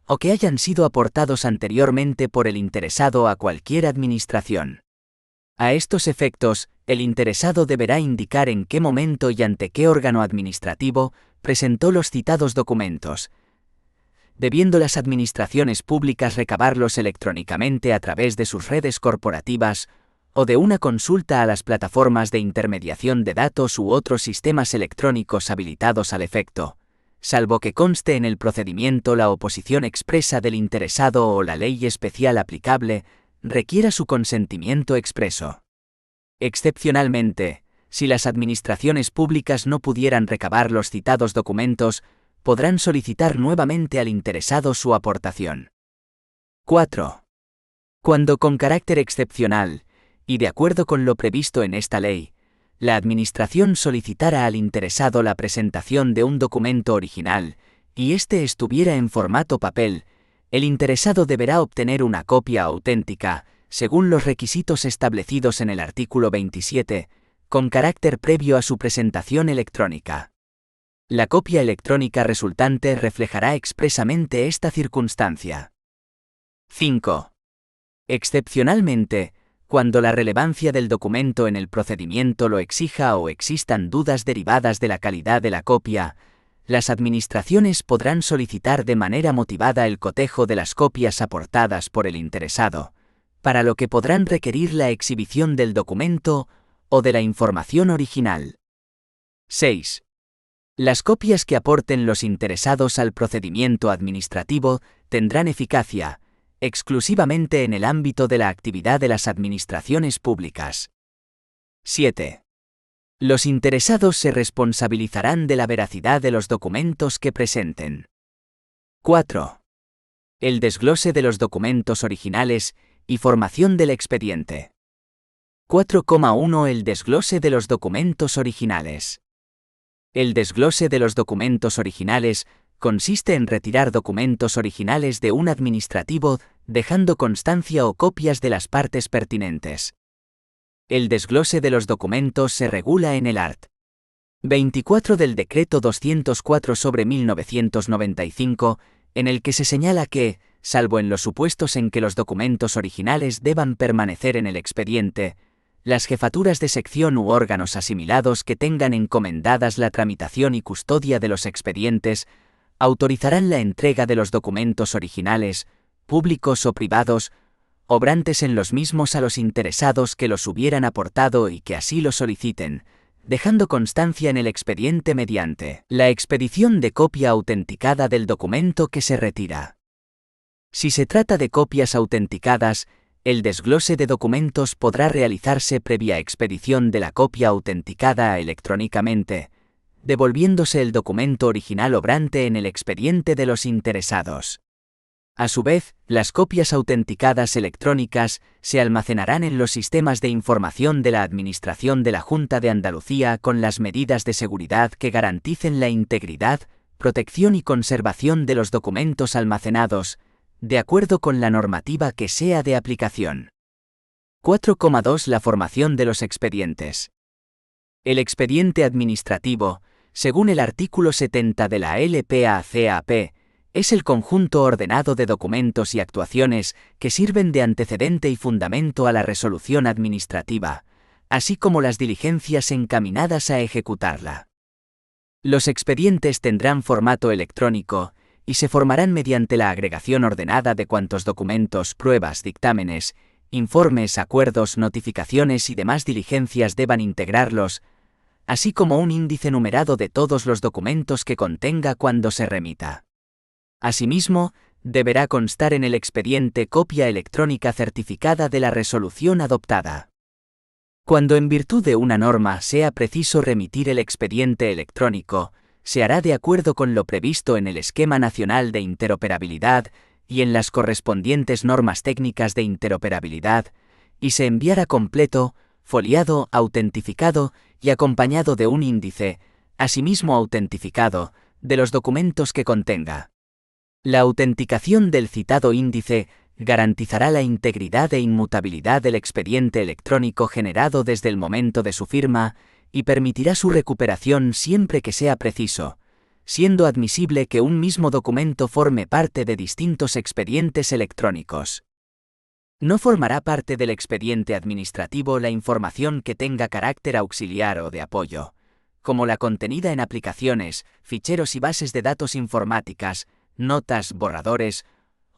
o que hayan sido aportados anteriormente por el interesado a cualquier administración. A estos efectos, el interesado deberá indicar en qué momento y ante qué órgano administrativo presentó los citados documentos, debiendo las administraciones públicas recabarlos electrónicamente a través de sus redes corporativas o de una consulta a las plataformas de intermediación de datos u otros sistemas electrónicos habilitados al efecto, salvo que conste en el procedimiento la oposición expresa del interesado o la ley especial aplicable requiera su consentimiento expreso. Excepcionalmente, si las administraciones públicas no pudieran recabar los citados documentos, podrán solicitar nuevamente al interesado su aportación. 4. Cuando con carácter excepcional, y de acuerdo con lo previsto en esta ley, la Administración solicitara al interesado la presentación de un documento original, y éste estuviera en formato papel, el interesado deberá obtener una copia auténtica, según los requisitos establecidos en el artículo 27, con carácter previo a su presentación electrónica. La copia electrónica resultante reflejará expresamente esta circunstancia. 5. Excepcionalmente, cuando la relevancia del documento en el procedimiento lo exija o existan dudas derivadas de la calidad de la copia, las administraciones podrán solicitar de manera motivada el cotejo de las copias aportadas por el interesado, para lo que podrán requerir la exhibición del documento o de la información original. 6. Las copias que aporten los interesados al procedimiento administrativo tendrán eficacia, exclusivamente en el ámbito de la actividad de las administraciones públicas. 7. Los interesados se responsabilizarán de la veracidad de los documentos que presenten. 4. El desglose de los documentos originales y formación del expediente. 4,1 El desglose de los documentos originales. El desglose de los documentos originales consiste en retirar documentos originales de un administrativo dejando constancia o copias de las partes pertinentes. El desglose de los documentos se regula en el art. 24 del Decreto 204/1995, en el que se señala que, salvo en los supuestos en que los documentos originales deban permanecer en el expediente, las jefaturas de sección u órganos asimilados que tengan encomendadas la tramitación y custodia de los expedientes autorizarán la entrega de los documentos originales, públicos o privados, obrantes en los mismos a los interesados que los hubieran aportado y que así lo soliciten, dejando constancia en el expediente mediante la expedición de copia autenticada del documento que se retira. Si se trata de copias autenticadas, el desglose de documentos podrá realizarse previa expedición de la copia autenticada electrónicamente, devolviéndose el documento original obrante en el expediente de los interesados. A su vez, las copias autenticadas electrónicas se almacenarán en los sistemas de información de la Administración de la Junta de Andalucía con las medidas de seguridad que garanticen la integridad, protección y conservación de los documentos almacenados, de acuerdo con la normativa que sea de aplicación. 4,2 La formación de los expedientes. El expediente administrativo, según el artículo 70 de la LPACAP, es el conjunto ordenado de documentos y actuaciones que sirven de antecedente y fundamento a la resolución administrativa, así como las diligencias encaminadas a ejecutarla. Los expedientes tendrán formato electrónico y se formarán mediante la agregación ordenada de cuantos documentos, pruebas, dictámenes, informes, acuerdos, notificaciones y demás diligencias deban integrarlos, así como un índice numerado de todos los documentos que contenga cuando se remita. Asimismo, deberá constar en el expediente copia electrónica certificada de la resolución adoptada. Cuando en virtud de una norma sea preciso remitir el expediente electrónico, se hará de acuerdo con lo previsto en el Esquema Nacional de Interoperabilidad y en las correspondientes normas técnicas de interoperabilidad, y se enviará completo, foliado, autentificado y acompañado de un índice, asimismo autentificado, de los documentos que contenga. La autenticación del citado índice garantizará la integridad e inmutabilidad del expediente electrónico generado desde el momento de su firma y permitirá su recuperación siempre que sea preciso, siendo admisible que un mismo documento forme parte de distintos expedientes electrónicos. No formará parte del expediente administrativo la información que tenga carácter auxiliar o de apoyo, como la contenida en aplicaciones, ficheros y bases de datos informáticas, notas, borradores,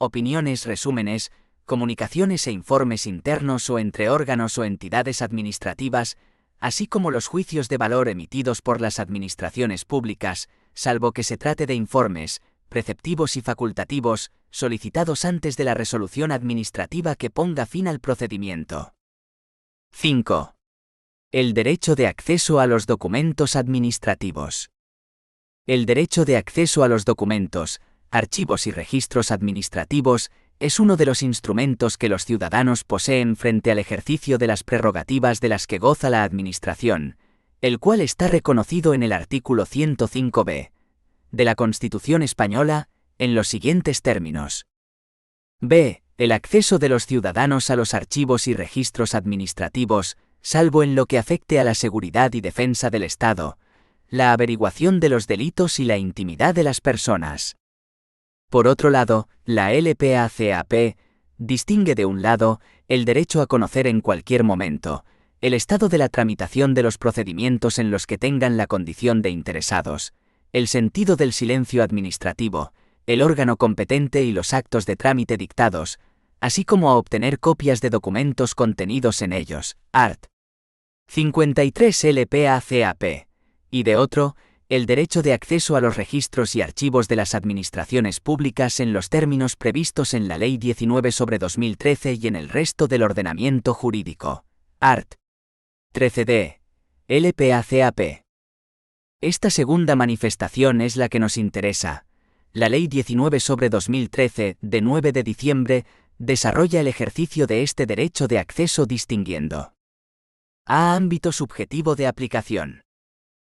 opiniones, resúmenes, comunicaciones e informes internos o entre órganos o entidades administrativas, así como los juicios de valor emitidos por las administraciones públicas, salvo que se trate de informes, preceptivos y facultativos, solicitados antes de la resolución administrativa que ponga fin al procedimiento. 5. El derecho de acceso a los documentos administrativos. El derecho de acceso a los documentos, archivos y registros administrativos es uno de los instrumentos que los ciudadanos poseen frente al ejercicio de las prerrogativas de las que goza la Administración, el cual está reconocido en el artículo 105b de la Constitución Española, en los siguientes términos. B. El acceso de los ciudadanos a los archivos y registros administrativos, salvo en lo que afecte a la seguridad y defensa del Estado, la averiguación de los delitos y la intimidad de las personas. Por otro lado, la LPACAP distingue de un lado el derecho a conocer en cualquier momento el estado de la tramitación de los procedimientos en los que tengan la condición de interesados, el sentido del silencio administrativo, el órgano competente y los actos de trámite dictados, así como a obtener copias de documentos contenidos en ellos, art. 53 LPACAP, y de otro, el derecho de acceso a los registros y archivos de las administraciones públicas en los términos previstos en la Ley 19/2013 y en el resto del ordenamiento jurídico, art. 13d, LPACAP. Esta segunda manifestación es la que nos interesa. La Ley 19/2013, de 9 de diciembre, desarrolla el ejercicio de este derecho de acceso distinguiendo a ámbito subjetivo de aplicación.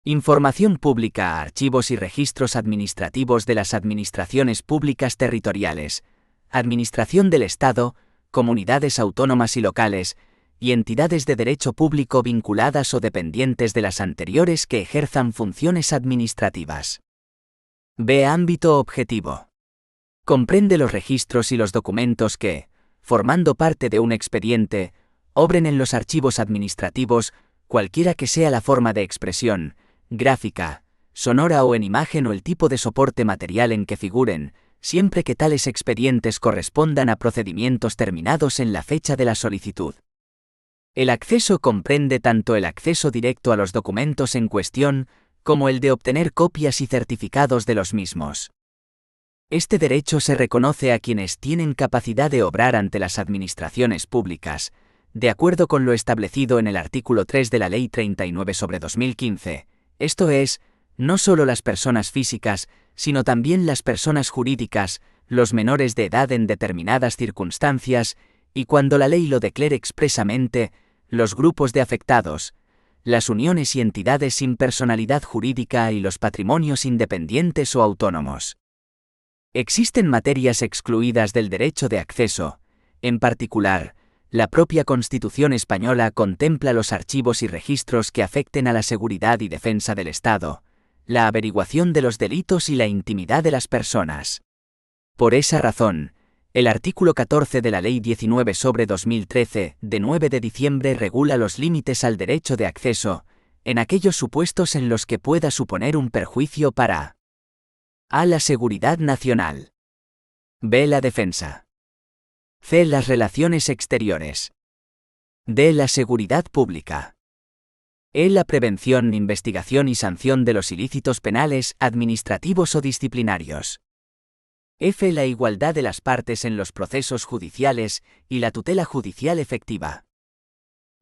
Información pública a archivos y registros administrativos de las administraciones públicas territoriales, Administración del Estado, comunidades autónomas y locales, y entidades de derecho público vinculadas o dependientes de las anteriores que ejerzan funciones administrativas. B. Ámbito objetivo. Comprende los registros y los documentos que, formando parte de un expediente, obren en los archivos administrativos, cualquiera que sea la forma de expresión, gráfica, sonora o en imagen o el tipo de soporte material en que figuren, siempre que tales expedientes correspondan a procedimientos terminados en la fecha de la solicitud. El acceso comprende tanto el acceso directo a los documentos en cuestión, como el de obtener copias y certificados de los mismos. Este derecho se reconoce a quienes tienen capacidad de obrar ante las administraciones públicas, de acuerdo con lo establecido en el artículo 3 de la Ley 39/2015, esto es, no solo las personas físicas, sino también las personas jurídicas, los menores de edad en determinadas circunstancias, y cuando la ley lo declare expresamente, los grupos de afectados, las uniones y entidades sin personalidad jurídica y los patrimonios independientes o autónomos. Existen materias excluidas del derecho de acceso, en particular, la propia Constitución española contempla los archivos y registros que afecten a la seguridad y defensa del Estado, la averiguación de los delitos y la intimidad de las personas. Por esa razón, el artículo 14 de la Ley 19/2013, de 9 de diciembre, regula los límites al derecho de acceso, en aquellos supuestos en los que pueda suponer un perjuicio para a. La seguridad nacional. b. La defensa. c. Las relaciones exteriores. d. La seguridad pública. e. La prevención, investigación y sanción de los ilícitos penales, administrativos o disciplinarios. f. La igualdad de las partes en los procesos judiciales y la tutela judicial efectiva.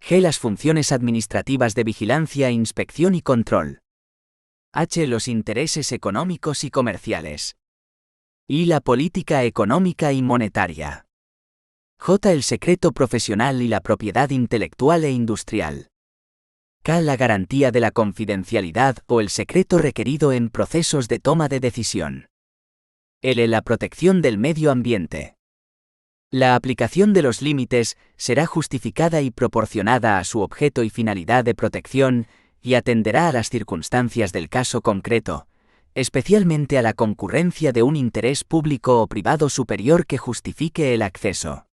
g. Las funciones administrativas de vigilancia, inspección y control. h. Los intereses económicos y comerciales. I. La política económica y monetaria. j. El secreto profesional y la propiedad intelectual e industrial. k. La garantía de la confidencialidad o el secreto requerido en procesos de toma de decisión. L. La protección del medio ambiente. La aplicación de los límites será justificada y proporcionada a su objeto y finalidad de protección y atenderá a las circunstancias del caso concreto, especialmente a la concurrencia de un interés público o privado superior que justifique el acceso.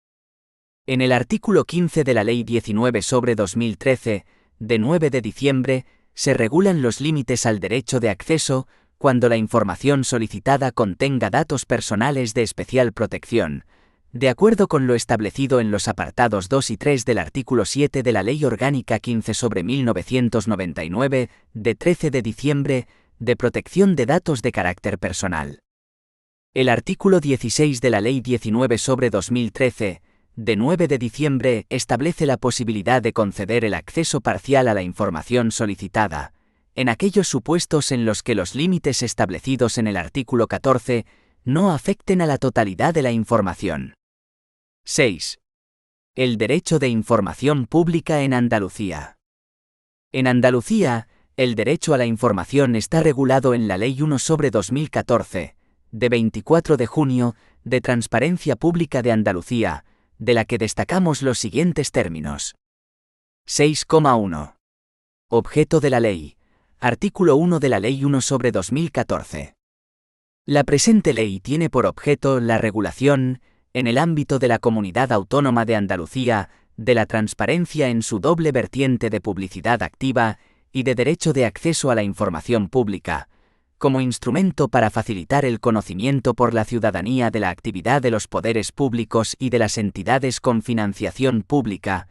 En el artículo 15 de la Ley 19/2013, de 9 de diciembre, se regulan los límites al derecho de acceso cuando la información solicitada contenga datos personales de especial protección, de acuerdo con lo establecido en los apartados 2 y 3 del artículo 7 de la Ley Orgánica 15/1999, de 13 de diciembre, de protección de datos de carácter personal. El artículo 16 de la Ley 19/2013, de 9 de diciembre, establece la posibilidad de conceder el acceso parcial a la información solicitada, en aquellos supuestos en los que los límites establecidos en el artículo 14 no afecten a la totalidad de la información. 6. El derecho de información pública en Andalucía. En Andalucía, el derecho a la información está regulado en la Ley 1/2014, de 24 de junio, de Transparencia Pública de Andalucía, de la que destacamos los siguientes términos. 6,1. Objeto de la ley. Artículo 1 de la Ley 1/2014. La presente ley tiene por objeto la regulación, en el ámbito de la Comunidad Autónoma de Andalucía, de la transparencia en su doble vertiente de publicidad activa y de derecho de acceso a la información pública, como instrumento para facilitar el conocimiento por la ciudadanía de la actividad de los poderes públicos y de las entidades con financiación pública,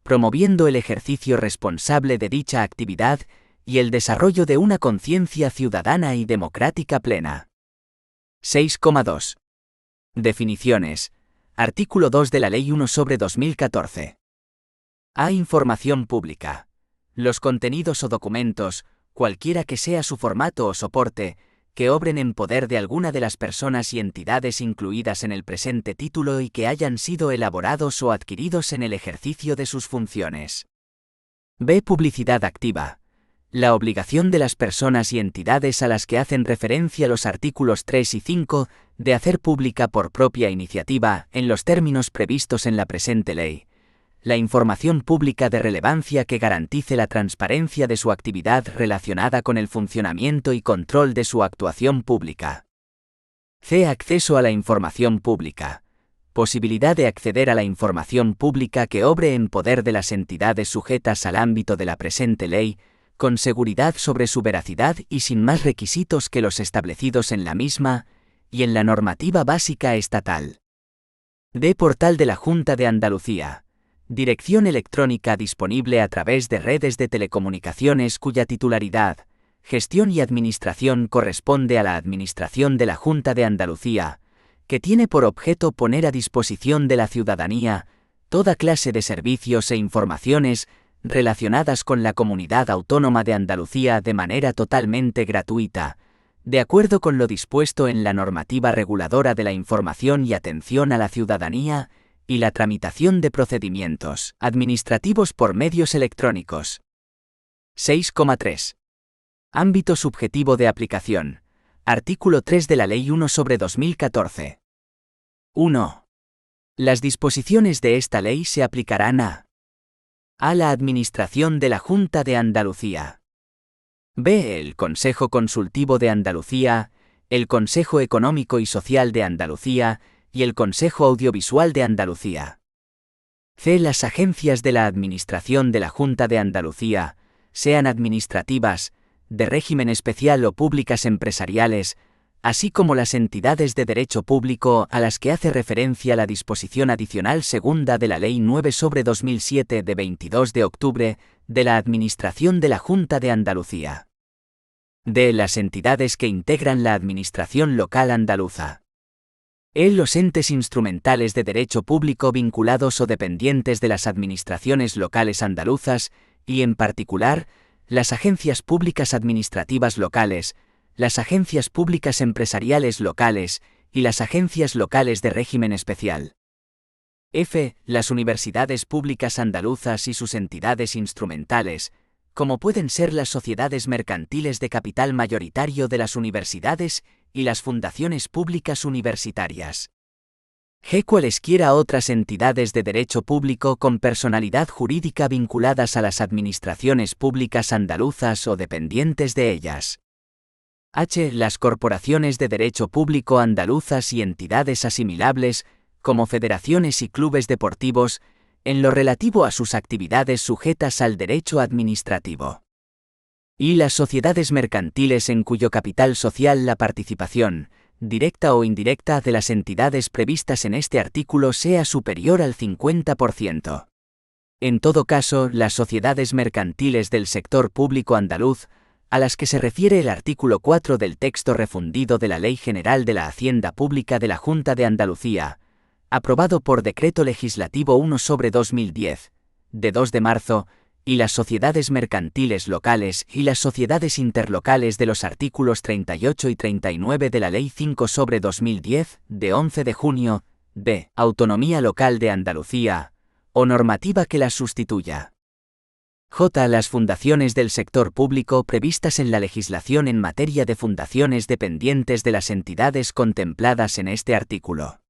promoviendo el ejercicio responsable de dicha actividad y el desarrollo de una conciencia ciudadana y democrática plena. 6,2. Definiciones. Artículo 2 de la Ley 1/2014. A. Información pública. Los contenidos o documentos, cualquiera que sea su formato o soporte, que obren en poder de alguna de las personas y entidades incluidas en el presente título y que hayan sido elaborados o adquiridos en el ejercicio de sus funciones. B. Publicidad activa. La obligación de las personas y entidades a las que hacen referencia los artículos 3 y 5 de hacer pública por propia iniciativa, en los términos previstos en la presente ley, la información pública de relevancia que garantice la transparencia de su actividad relacionada con el funcionamiento y control de su actuación pública. C. Acceso a la información pública. Posibilidad de acceder a la información pública que obre en poder de las entidades sujetas al ámbito de la presente ley, con seguridad sobre su veracidad y sin más requisitos que los establecidos en la misma y en la normativa básica estatal. D. Portal de la Junta de Andalucía. Dirección electrónica disponible a través de redes de telecomunicaciones cuya titularidad, gestión y administración corresponde a la Administración de la Junta de Andalucía, que tiene por objeto poner a disposición de la ciudadanía toda clase de servicios e informaciones relacionadas con la Comunidad Autónoma de Andalucía de manera totalmente gratuita, de acuerdo con lo dispuesto en la normativa reguladora de la información y atención a la ciudadanía y la tramitación de procedimientos administrativos por medios electrónicos. 6,3. Ámbito subjetivo de aplicación. Artículo 3 de la Ley 1/2014. 1. Las disposiciones de esta ley se aplicarán a la Administración de la Junta de Andalucía. B. El Consejo Consultivo de Andalucía, el Consejo Económico y Social de Andalucía y el Consejo Audiovisual de Andalucía. C. Las agencias de la Administración de la Junta de Andalucía, sean administrativas, de régimen especial o públicas empresariales, así como las entidades de derecho público a las que hace referencia la disposición adicional segunda de la Ley 9/2007 de 22 de octubre de la Administración de la Junta de Andalucía. D. Las entidades que integran la Administración local andaluza. E. Los entes instrumentales de derecho público vinculados o dependientes de las administraciones locales andaluzas y, en particular, las agencias públicas administrativas locales, las agencias públicas empresariales locales y las agencias locales de régimen especial. F. Las universidades públicas andaluzas y sus entidades instrumentales, como pueden ser las sociedades mercantiles de capital mayoritario de las universidades y las fundaciones públicas universitarias. G. Cualesquiera otras entidades de derecho público con personalidad jurídica vinculadas a las administraciones públicas andaluzas o dependientes de ellas. H. Las corporaciones de derecho público andaluzas y entidades asimilables, como federaciones y clubes deportivos, en lo relativo a sus actividades sujetas al derecho administrativo. Y las sociedades mercantiles en cuyo capital social la participación, directa o indirecta, de las entidades previstas en este artículo sea superior al 50%. En todo caso, las sociedades mercantiles del sector público andaluz, a las que se refiere el artículo 4 del texto refundido de la Ley General de la Hacienda Pública de la Junta de Andalucía, aprobado por Decreto Legislativo 1/2010, de 2 de marzo, y las sociedades mercantiles locales y las sociedades interlocales de los artículos 38 y 39 de la Ley 5/2010, de 11 de junio, de Autonomía Local de Andalucía, o normativa que las sustituya. J. Las fundaciones del sector público previstas en la legislación en materia de fundaciones dependientes de las entidades contempladas en este artículo.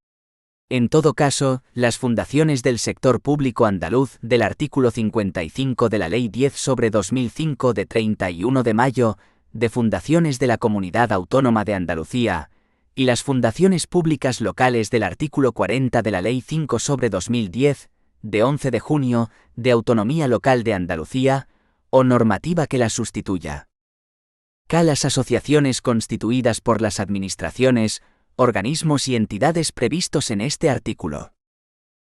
En todo caso, las fundaciones del sector público andaluz del artículo 55 de la Ley 10/2005 de 31 de mayo, de fundaciones de la Comunidad Autónoma de Andalucía, y las fundaciones públicas locales del artículo 40 de la Ley 5/2010, de 11 de junio, de Autonomía Local de Andalucía, o normativa que las sustituya. K. Las asociaciones constituidas por las administraciones, organismos y entidades previstos en este artículo.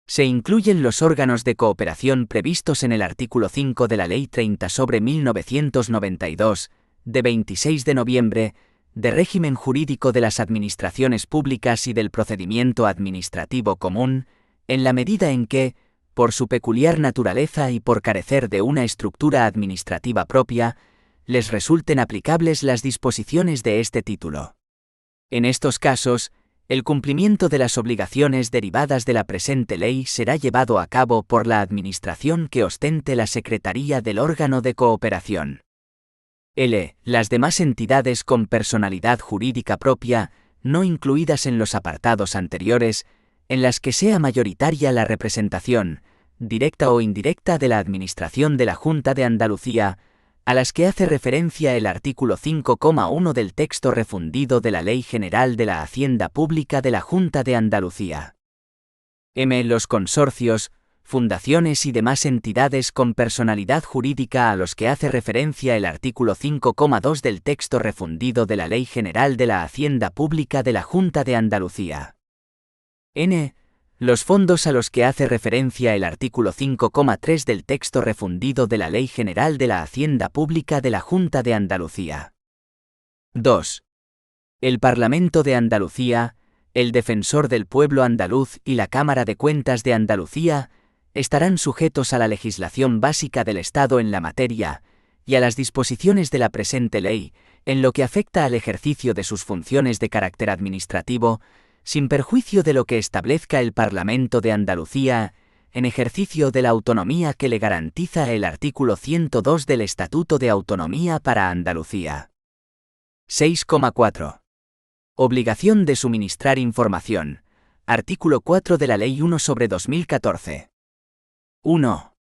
Se incluyen los órganos de cooperación previstos en el artículo 5 de la Ley 30/1992, de 26 de noviembre, de régimen jurídico de las administraciones públicas y del procedimiento administrativo común, en la medida en que, por su peculiar naturaleza y por carecer de una estructura administrativa propia, les resulten aplicables las disposiciones de este título. En estos casos, el cumplimiento de las obligaciones derivadas de la presente ley será llevado a cabo por la administración que ostente la secretaría del órgano de cooperación. L. Las demás entidades con personalidad jurídica propia, no incluidas en los apartados anteriores, en las que sea mayoritaria la representación, directa o indirecta, de la Administración de la Junta de Andalucía, a las que hace referencia el artículo 5,1 del texto refundido de la Ley General de la Hacienda Pública de la Junta de Andalucía. M. Los consorcios, fundaciones y demás entidades con personalidad jurídica a los que hace referencia el artículo 5,2 del texto refundido de la Ley General de la Hacienda Pública de la Junta de Andalucía. N. Los fondos a los que hace referencia el artículo 5,3 del texto refundido de la Ley General de la Hacienda Pública de la Junta de Andalucía. 2. El Parlamento de Andalucía, el Defensor del Pueblo andaluz y la Cámara de Cuentas de Andalucía estarán sujetos a la legislación básica del Estado en la materia y a las disposiciones de la presente ley, en lo que afecta al ejercicio de sus funciones de carácter administrativo, sin perjuicio de lo que establezca el Parlamento de Andalucía, en ejercicio de la autonomía que le garantiza el artículo 102 del Estatuto de Autonomía para Andalucía. 6,4. Obligación de suministrar información. Artículo 4 de la Ley 1/2014. 1.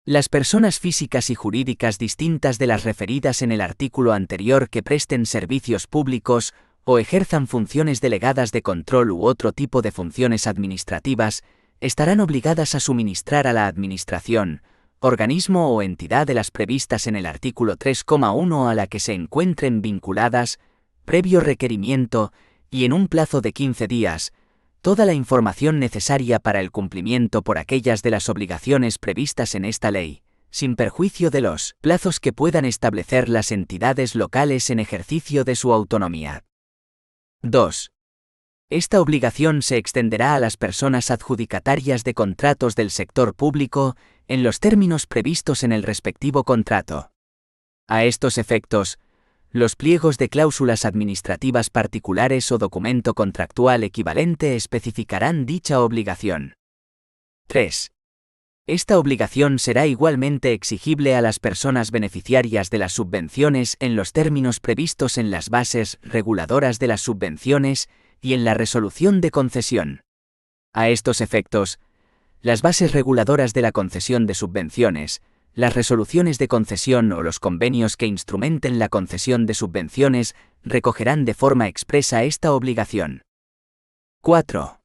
Las personas físicas y jurídicas distintas de las referidas en el artículo anterior que presten servicios públicos o ejerzan funciones delegadas de control u otro tipo de funciones administrativas, estarán obligadas a suministrar a la Administración, organismo o entidad de las previstas en el artículo 3,1 a la que se encuentren vinculadas, previo requerimiento y en un plazo de 15 días, toda la información necesaria para el cumplimiento por aquellas de las obligaciones previstas en esta ley, sin perjuicio de los plazos que puedan establecer las entidades locales en ejercicio de su autonomía. 2. Esta obligación se extenderá a las personas adjudicatarias de contratos del sector público en los términos previstos en el respectivo contrato. A estos efectos, los pliegos de cláusulas administrativas particulares o documento contractual equivalente especificarán dicha obligación. 3. Esta obligación será igualmente exigible a las personas beneficiarias de las subvenciones en los términos previstos en las bases reguladoras de las subvenciones y en la resolución de concesión. A estos efectos, las bases reguladoras de la concesión de subvenciones, las resoluciones de concesión o los convenios que instrumenten la concesión de subvenciones recogerán de forma expresa esta obligación. 4.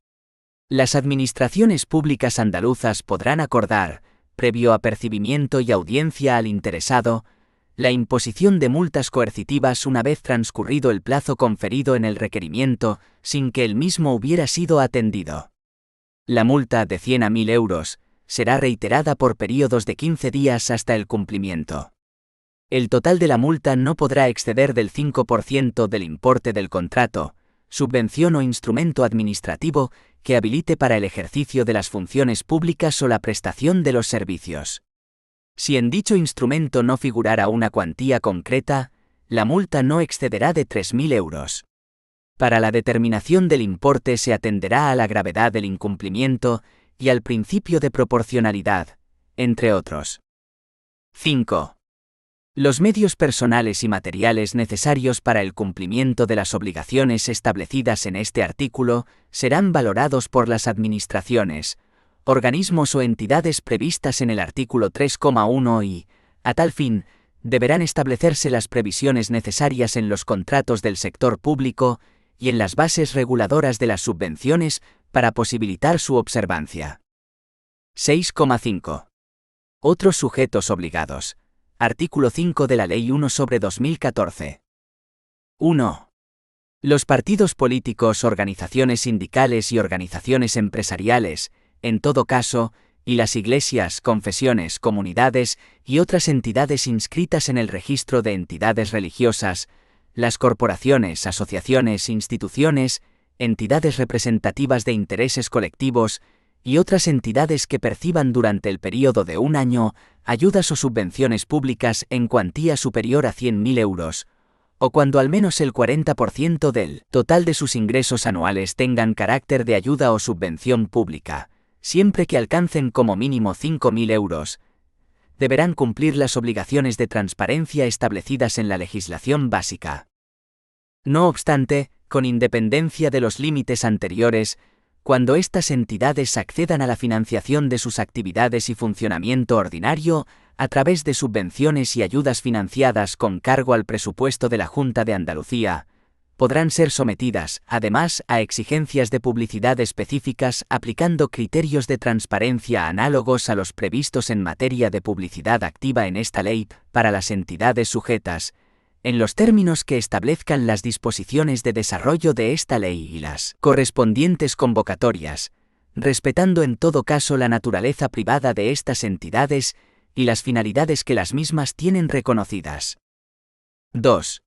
Las administraciones públicas andaluzas podrán acordar, previo apercibimiento y audiencia al interesado, la imposición de multas coercitivas una vez transcurrido el plazo conferido en el requerimiento, sin que el mismo hubiera sido atendido. La multa de 100 a 1.000 euros será reiterada por períodos de 15 días hasta el cumplimiento. El total de la multa no podrá exceder del 5% del importe del contrato, subvención o instrumento administrativo que habilite para el ejercicio de las funciones públicas o la prestación de los servicios. Si en dicho instrumento no figurara una cuantía concreta, la multa no excederá de 3.000 euros. Para la determinación del importe se atenderá a la gravedad del incumplimiento y al principio de proporcionalidad, entre otros. 5. Los medios personales y materiales necesarios para el cumplimiento de las obligaciones establecidas en este artículo serán valorados por las administraciones, organismos o entidades previstas en el artículo 3,1 y, a tal fin, deberán establecerse las previsiones necesarias en los contratos del sector público y en las bases reguladoras de las subvenciones para posibilitar su observancia. 6,5. Otros sujetos obligados. Artículo 5 de la Ley 1/2014. 1. Los partidos políticos, organizaciones sindicales y organizaciones empresariales, en todo caso, y las iglesias, confesiones, comunidades y otras entidades inscritas en el registro de entidades religiosas, las corporaciones, asociaciones, instituciones, entidades representativas de intereses colectivos y otras entidades que perciban durante el período de un año ayudas o subvenciones públicas en cuantía superior a 100.000 euros, o cuando al menos el 40% del total de sus ingresos anuales tengan carácter de ayuda o subvención pública, siempre que alcancen como mínimo 5.000 euros, deberán cumplir las obligaciones de transparencia establecidas en la legislación básica. No obstante, con independencia de los límites anteriores, cuando estas entidades accedan a la financiación de sus actividades y funcionamiento ordinario a través de subvenciones y ayudas financiadas con cargo al presupuesto de la Junta de Andalucía, podrán ser sometidas, además, a exigencias de publicidad específicas aplicando criterios de transparencia análogos a los previstos en materia de publicidad activa en esta ley para las entidades sujetas, en los términos que establezcan las disposiciones de desarrollo de esta ley y las correspondientes convocatorias, respetando en todo caso la naturaleza privada de estas entidades y las finalidades que las mismas tienen reconocidas. 2.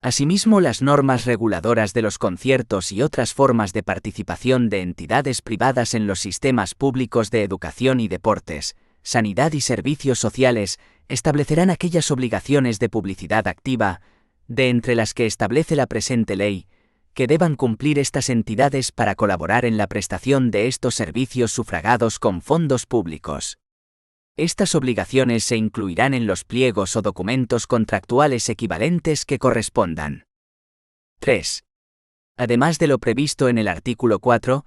Asimismo, las normas reguladoras de los conciertos y otras formas de participación de entidades privadas en los sistemas públicos de educación y deportes, sanidad y servicios sociales establecerán aquellas obligaciones de publicidad activa, de entre las que establece la presente ley, que deban cumplir estas entidades para colaborar en la prestación de estos servicios sufragados con fondos públicos. Estas obligaciones se incluirán en los pliegos o documentos contractuales equivalentes que correspondan. 3. Además de lo previsto en el artículo 4,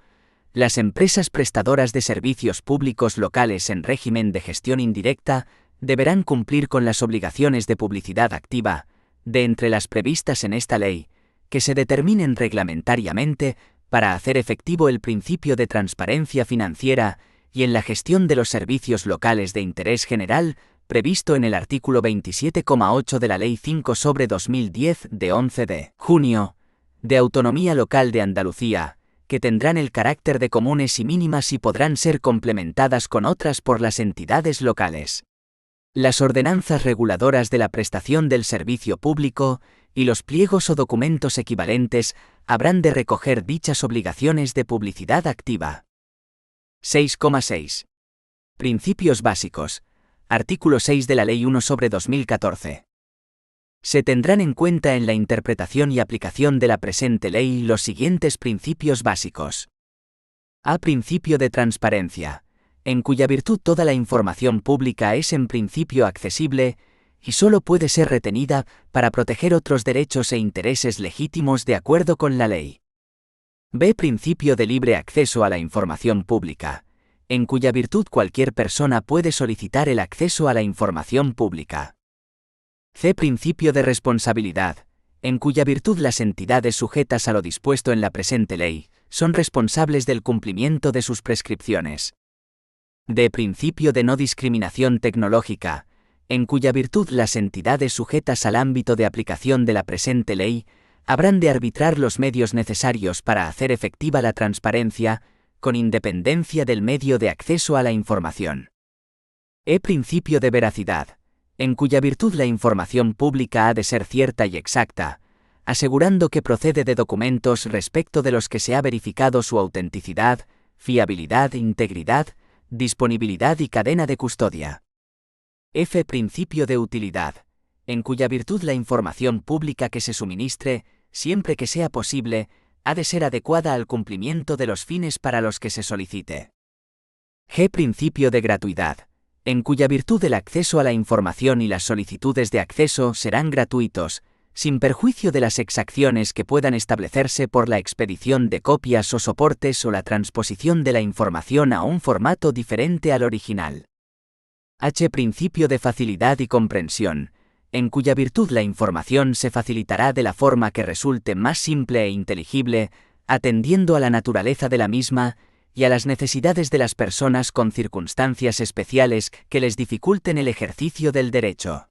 las empresas prestadoras de servicios públicos locales en régimen de gestión indirecta deberán cumplir con las obligaciones de publicidad activa, de entre las previstas en esta ley, que se determinen reglamentariamente para hacer efectivo el principio de transparencia financiera y en la gestión de los servicios locales de interés general, previsto en el artículo 27,8 de la Ley 5/2010 de 11 de junio, de Autonomía Local de Andalucía, que tendrán el carácter de comunes y mínimas y podrán ser complementadas con otras por las entidades locales. Las ordenanzas reguladoras de la prestación del servicio público y los pliegos o documentos equivalentes habrán de recoger dichas obligaciones de publicidad activa. 6,6. Principios básicos. Artículo 6 de la Ley 1/2014. Se tendrán en cuenta en la interpretación y aplicación de la presente ley los siguientes principios básicos. A. Principio de transparencia, en cuya virtud toda la información pública es en principio accesible y solo puede ser retenida para proteger otros derechos e intereses legítimos de acuerdo con la ley. B. Principio de libre acceso a la información pública, en cuya virtud cualquier persona puede solicitar el acceso a la información pública. C. Principio de responsabilidad, en cuya virtud las entidades sujetas a lo dispuesto en la presente ley son responsables del cumplimiento de sus prescripciones. D. Principio de no discriminación tecnológica, en cuya virtud las entidades sujetas al ámbito de aplicación de la presente ley habrán de arbitrar los medios necesarios para hacer efectiva la transparencia, con independencia del medio de acceso a la información. E. Principio de veracidad, en cuya virtud la información pública ha de ser cierta y exacta, asegurando que procede de documentos respecto de los que se ha verificado su autenticidad, fiabilidad, integridad, disponibilidad y cadena de custodia. F. Principio de utilidad, en cuya virtud la información pública que se suministre, siempre que sea posible, ha de ser adecuada al cumplimiento de los fines para los que se solicite. G. Principio de gratuidad, en cuya virtud el acceso a la información y las solicitudes de acceso serán gratuitos, sin perjuicio de las exacciones que puedan establecerse por la expedición de copias o soportes o la transposición de la información a un formato diferente al original. H. Principio de facilidad y comprensión, en cuya virtud la información se facilitará de la forma que resulte más simple e inteligible, atendiendo a la naturaleza de la misma y a las necesidades de las personas con circunstancias especiales que les dificulten el ejercicio del derecho.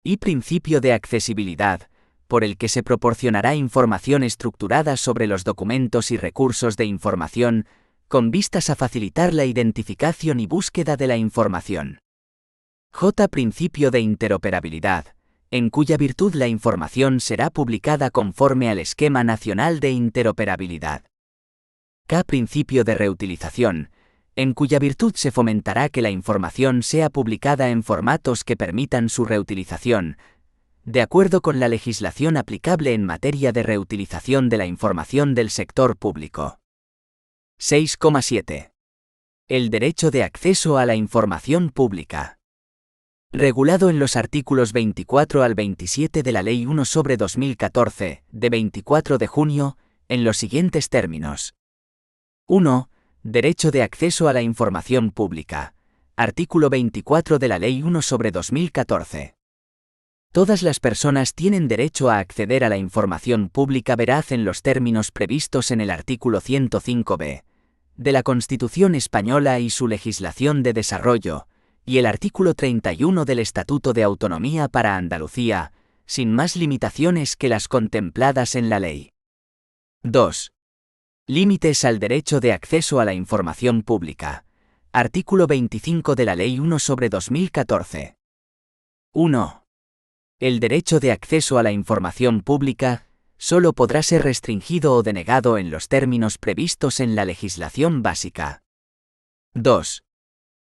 Y principio de accesibilidad, por el que se proporcionará información estructurada sobre los documentos y recursos de información, con vistas a facilitar la identificación y búsqueda de la información. J. Principio de interoperabilidad, en cuya virtud la información será publicada conforme al Esquema Nacional de Interoperabilidad. K. Principio de reutilización, en cuya virtud se fomentará que la información sea publicada en formatos que permitan su reutilización, de acuerdo con la legislación aplicable en materia de reutilización de la información del sector público. 6,7. El derecho de acceso a la información pública. Regulado en los artículos 24 al 27 de la Ley 1/2014, de 24 de junio, en los siguientes términos. 1. Derecho de acceso a la información pública. Artículo 24 de la Ley 1/2014. Todas las personas tienen derecho a acceder a la información pública veraz en los términos previstos en el artículo 105b de la Constitución Española y su legislación de desarrollo, y el artículo 31 del Estatuto de Autonomía para Andalucía, sin más limitaciones que las contempladas en la ley. 2. Límites al derecho de acceso a la información pública. Artículo 25 de la Ley 1/2014. 1. El derecho de acceso a la información pública solo podrá ser restringido o denegado en los términos previstos en la legislación básica. 2.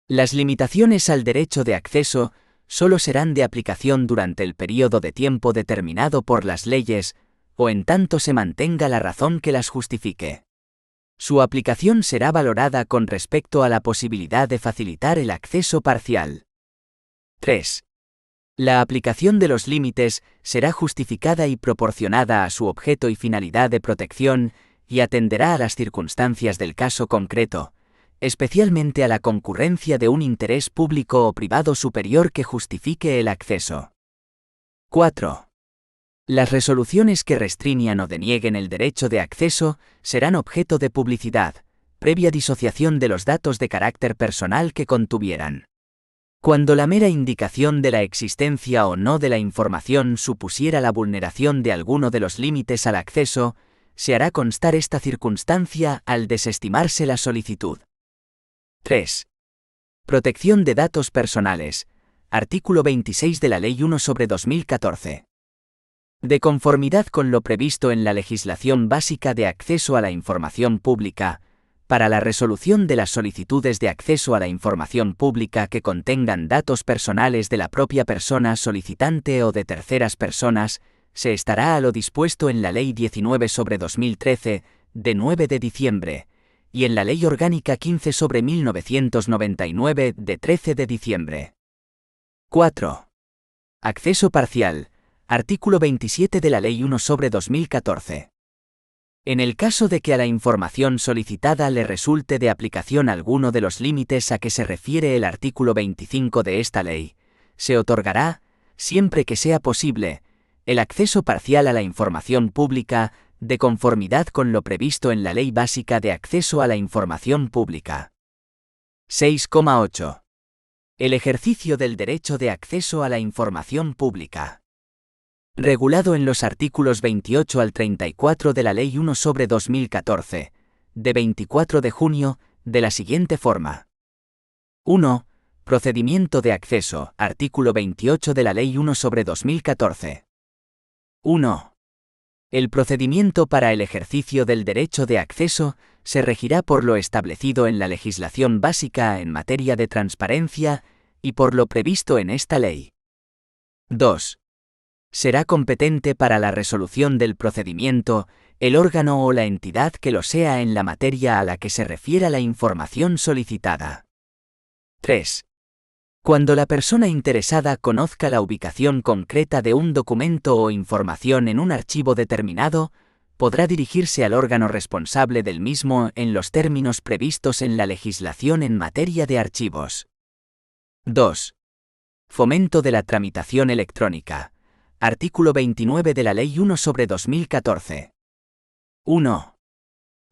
Las limitaciones al derecho de acceso solo serán de aplicación durante el período de tiempo determinado por las leyes, o en tanto se mantenga la razón que las justifique. Su aplicación será valorada con respecto a la posibilidad de facilitar el acceso parcial. 3. La aplicación de los límites será justificada y proporcionada a su objeto y finalidad de protección, y atenderá a las circunstancias del caso concreto, especialmente a la concurrencia de un interés público o privado superior que justifique el acceso. 4. Las resoluciones que restrinjan o denieguen el derecho de acceso serán objeto de publicidad, previa disociación de los datos de carácter personal que contuvieran. Cuando la mera indicación de la existencia o no de la información supusiera la vulneración de alguno de los límites al acceso, se hará constar esta circunstancia al desestimarse la solicitud. 3. Protección de datos personales. Artículo 26 de la Ley 1/2014. De conformidad con lo previsto en la legislación básica de acceso a la información pública, para la resolución de las solicitudes de acceso a la información pública que contengan datos personales de la propia persona solicitante o de terceras personas, se estará a lo dispuesto en la Ley 19/2013, de 9 de diciembre, y en la Ley Orgánica 15/1999, de 13 de diciembre. 4. Acceso parcial. Artículo 27 de la Ley 1/2014. En el caso de que a la información solicitada le resulte de aplicación alguno de los límites a que se refiere el artículo 25 de esta ley, se otorgará, siempre que sea posible, el acceso parcial a la información pública, de conformidad con lo previsto en la Ley Básica de Acceso a la Información Pública. 6,8. El ejercicio del derecho de acceso a la información pública. Regulado en los artículos 28 al 34 de la Ley 1/2014, de 24 de junio, de la siguiente forma. 1. Procedimiento de acceso, artículo 28 de la Ley 1/2014. 1. El procedimiento para el ejercicio del derecho de acceso se regirá por lo establecido en la legislación básica en materia de transparencia y por lo previsto en esta ley. 2. Será competente para la resolución del procedimiento el órgano o la entidad que lo sea en la materia a la que se refiera la información solicitada. 3. Cuando la persona interesada conozca la ubicación concreta de un documento o información en un archivo determinado, podrá dirigirse al órgano responsable del mismo en los términos previstos en la legislación en materia de archivos. 2. Fomento de la tramitación electrónica. Artículo 29 de la Ley 1/2014. 1.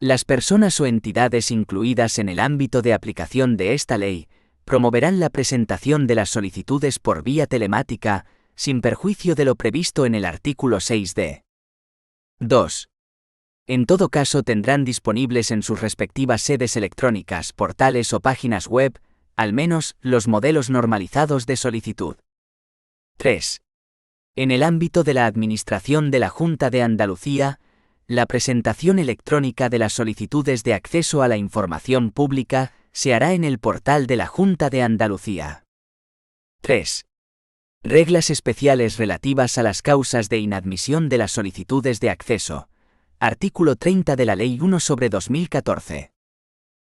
Las personas o entidades incluidas en el ámbito de aplicación de esta ley promoverán la presentación de las solicitudes por vía telemática, sin perjuicio de lo previsto en el artículo 6d. 2. En todo caso tendrán disponibles en sus respectivas sedes electrónicas, portales o páginas web, al menos, los modelos normalizados de solicitud. 3. En el ámbito de la Administración de la Junta de Andalucía, la presentación electrónica de las solicitudes de acceso a la información pública se hará en el portal de la Junta de Andalucía. 3. Reglas especiales relativas a las causas de inadmisión de las solicitudes de acceso. Artículo 30 de la Ley 1/2014.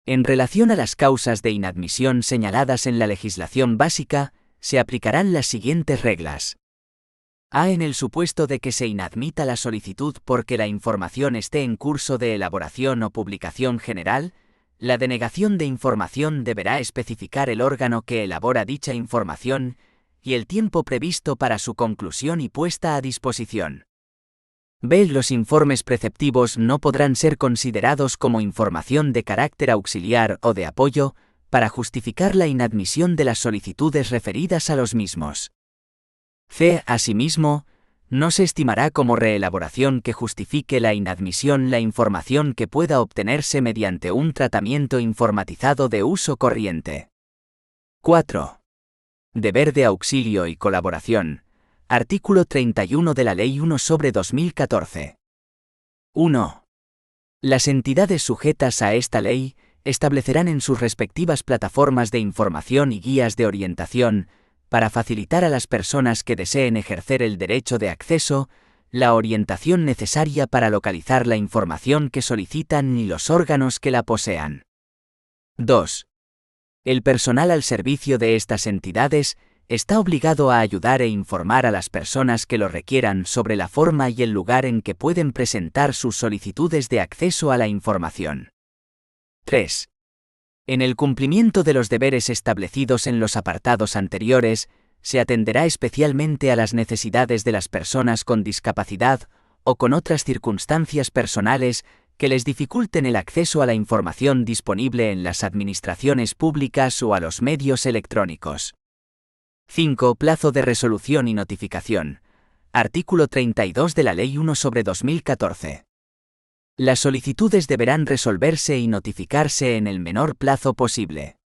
En relación a las causas de inadmisión señaladas en la legislación básica, se aplicarán las siguientes reglas. A. En el supuesto de que se inadmita la solicitud porque la información esté en curso de elaboración o publicación general, la denegación de información deberá especificar el órgano que elabora dicha información y el tiempo previsto para su conclusión y puesta a disposición. B. Los informes preceptivos no podrán ser considerados como información de carácter auxiliar o de apoyo para justificar la inadmisión de las solicitudes referidas a los mismos. C. Asimismo, no se estimará como reelaboración que justifique la inadmisión la información que pueda obtenerse mediante un tratamiento informatizado de uso corriente. 4. Deber de auxilio y colaboración. Artículo 31 de la Ley 1/2014. 1. Las entidades sujetas a esta ley establecerán en sus respectivas plataformas de información y guías de orientación, para facilitar a las personas que deseen ejercer el derecho de acceso, la orientación necesaria para localizar la información que solicitan y los órganos que la posean. 2. El personal al servicio de estas entidades está obligado a ayudar e informar a las personas que lo requieran sobre la forma y el lugar en que pueden presentar sus solicitudes de acceso a la información. 3. En el cumplimiento de los deberes establecidos en los apartados anteriores, se atenderá especialmente a las necesidades de las personas con discapacidad o con otras circunstancias personales que les dificulten el acceso a la información disponible en las administraciones públicas o a los medios electrónicos. 5. Plazo de resolución y notificación. Artículo 32 de la Ley 1/2014. Las solicitudes deberán resolverse y notificarse en el menor plazo posible.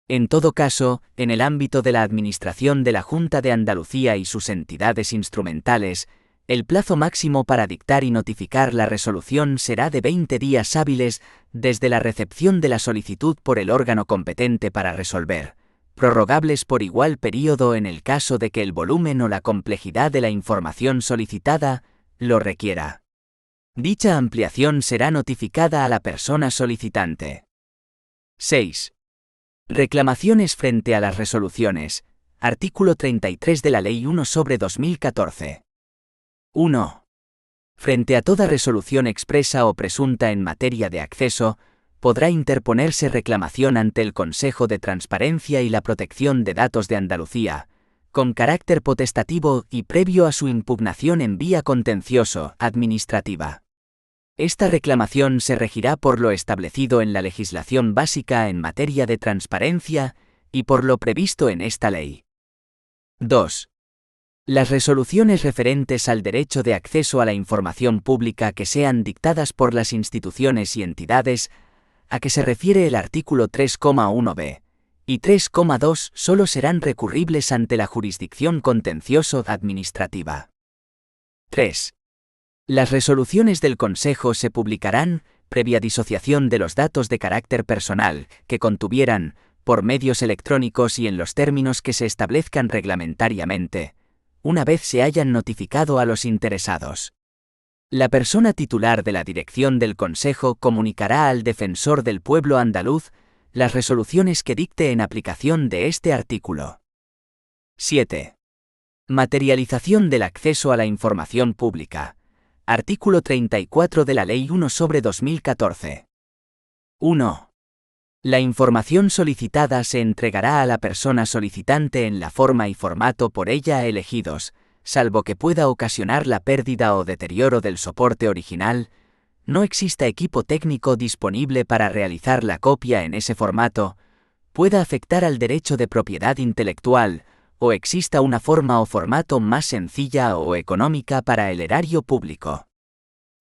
En todo caso, en el ámbito de la Administración de la Junta de Andalucía y sus entidades instrumentales, el plazo máximo para dictar y notificar la resolución será de 20 días hábiles desde la recepción de la solicitud por el órgano competente para resolver, prorrogables por igual período en el caso de que el volumen o la complejidad de la información solicitada lo requiera. Dicha ampliación será notificada a la persona solicitante. 6. Reclamaciones frente a las resoluciones. Artículo 33 de la Ley 1/2014. 1. Frente a toda resolución expresa o presunta en materia de acceso, podrá interponerse reclamación ante el Consejo de Transparencia y la Protección de Datos de Andalucía, con carácter potestativo y previo a su impugnación en vía contencioso-administrativa. Esta reclamación se regirá por lo establecido en la legislación básica en materia de transparencia y por lo previsto en esta ley. 2. Las resoluciones referentes al derecho de acceso a la información pública que sean dictadas por las instituciones y entidades a que se refiere el artículo 3,1b y 3,2 solo serán recurribles ante la jurisdicción contencioso-administrativa. 3. Las resoluciones del Consejo se publicarán, previa disociación de los datos de carácter personal, que contuvieran, por medios electrónicos y en los términos que se establezcan reglamentariamente, una vez se hayan notificado a los interesados. La persona titular de la dirección del Consejo comunicará al Defensor del Pueblo andaluz las resoluciones que dicte en aplicación de este artículo. 7. Materialización del acceso a la información pública. Artículo 34 de la Ley 1/2014. 1. La información solicitada se entregará a la persona solicitante en la forma y formato por ella elegidos, salvo que pueda ocasionar la pérdida o deterioro del soporte original, no exista equipo técnico disponible para realizar la copia en ese formato, pueda afectar al derecho de propiedad intelectual, o exista una forma o formato más sencilla o económica para el erario público.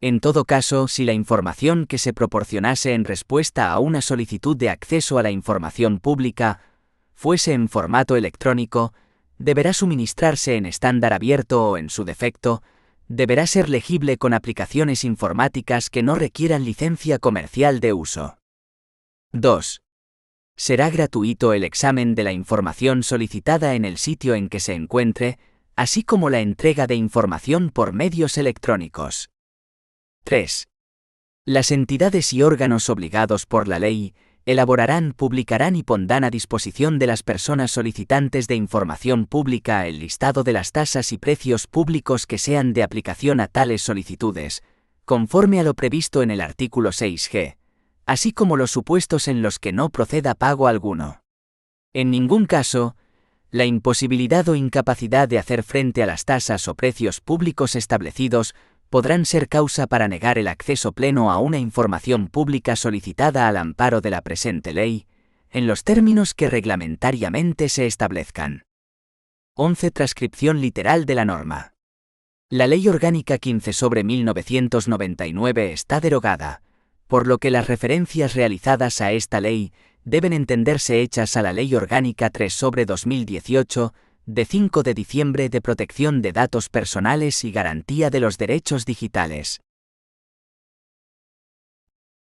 En todo caso, si la información que se proporcionase en respuesta a una solicitud de acceso a la información pública fuese en formato electrónico, deberá suministrarse en estándar abierto o, en su defecto, deberá ser legible con aplicaciones informáticas que no requieran licencia comercial de uso. 2. Será gratuito el examen de la información solicitada en el sitio en que se encuentre, así como la entrega de información por medios electrónicos. 3. Las entidades y órganos obligados por la ley elaborarán, publicarán y pondrán a disposición de las personas solicitantes de información pública el listado de las tasas y precios públicos que sean de aplicación a tales solicitudes, conforme a lo previsto en el artículo 6g, así como los supuestos en los que no proceda pago alguno. En ningún caso, la imposibilidad o incapacidad de hacer frente a las tasas o precios públicos establecidos podrán ser causa para negar el acceso pleno a una información pública solicitada al amparo de la presente ley, en los términos que reglamentariamente se establezcan. 11. Transcripción literal de la norma. La Ley Orgánica 15/1999 está derogada, por lo que las referencias realizadas a esta ley deben entenderse hechas a la Ley Orgánica 3/2018, de 5 de diciembre de protección de datos personales y garantía de los derechos digitales.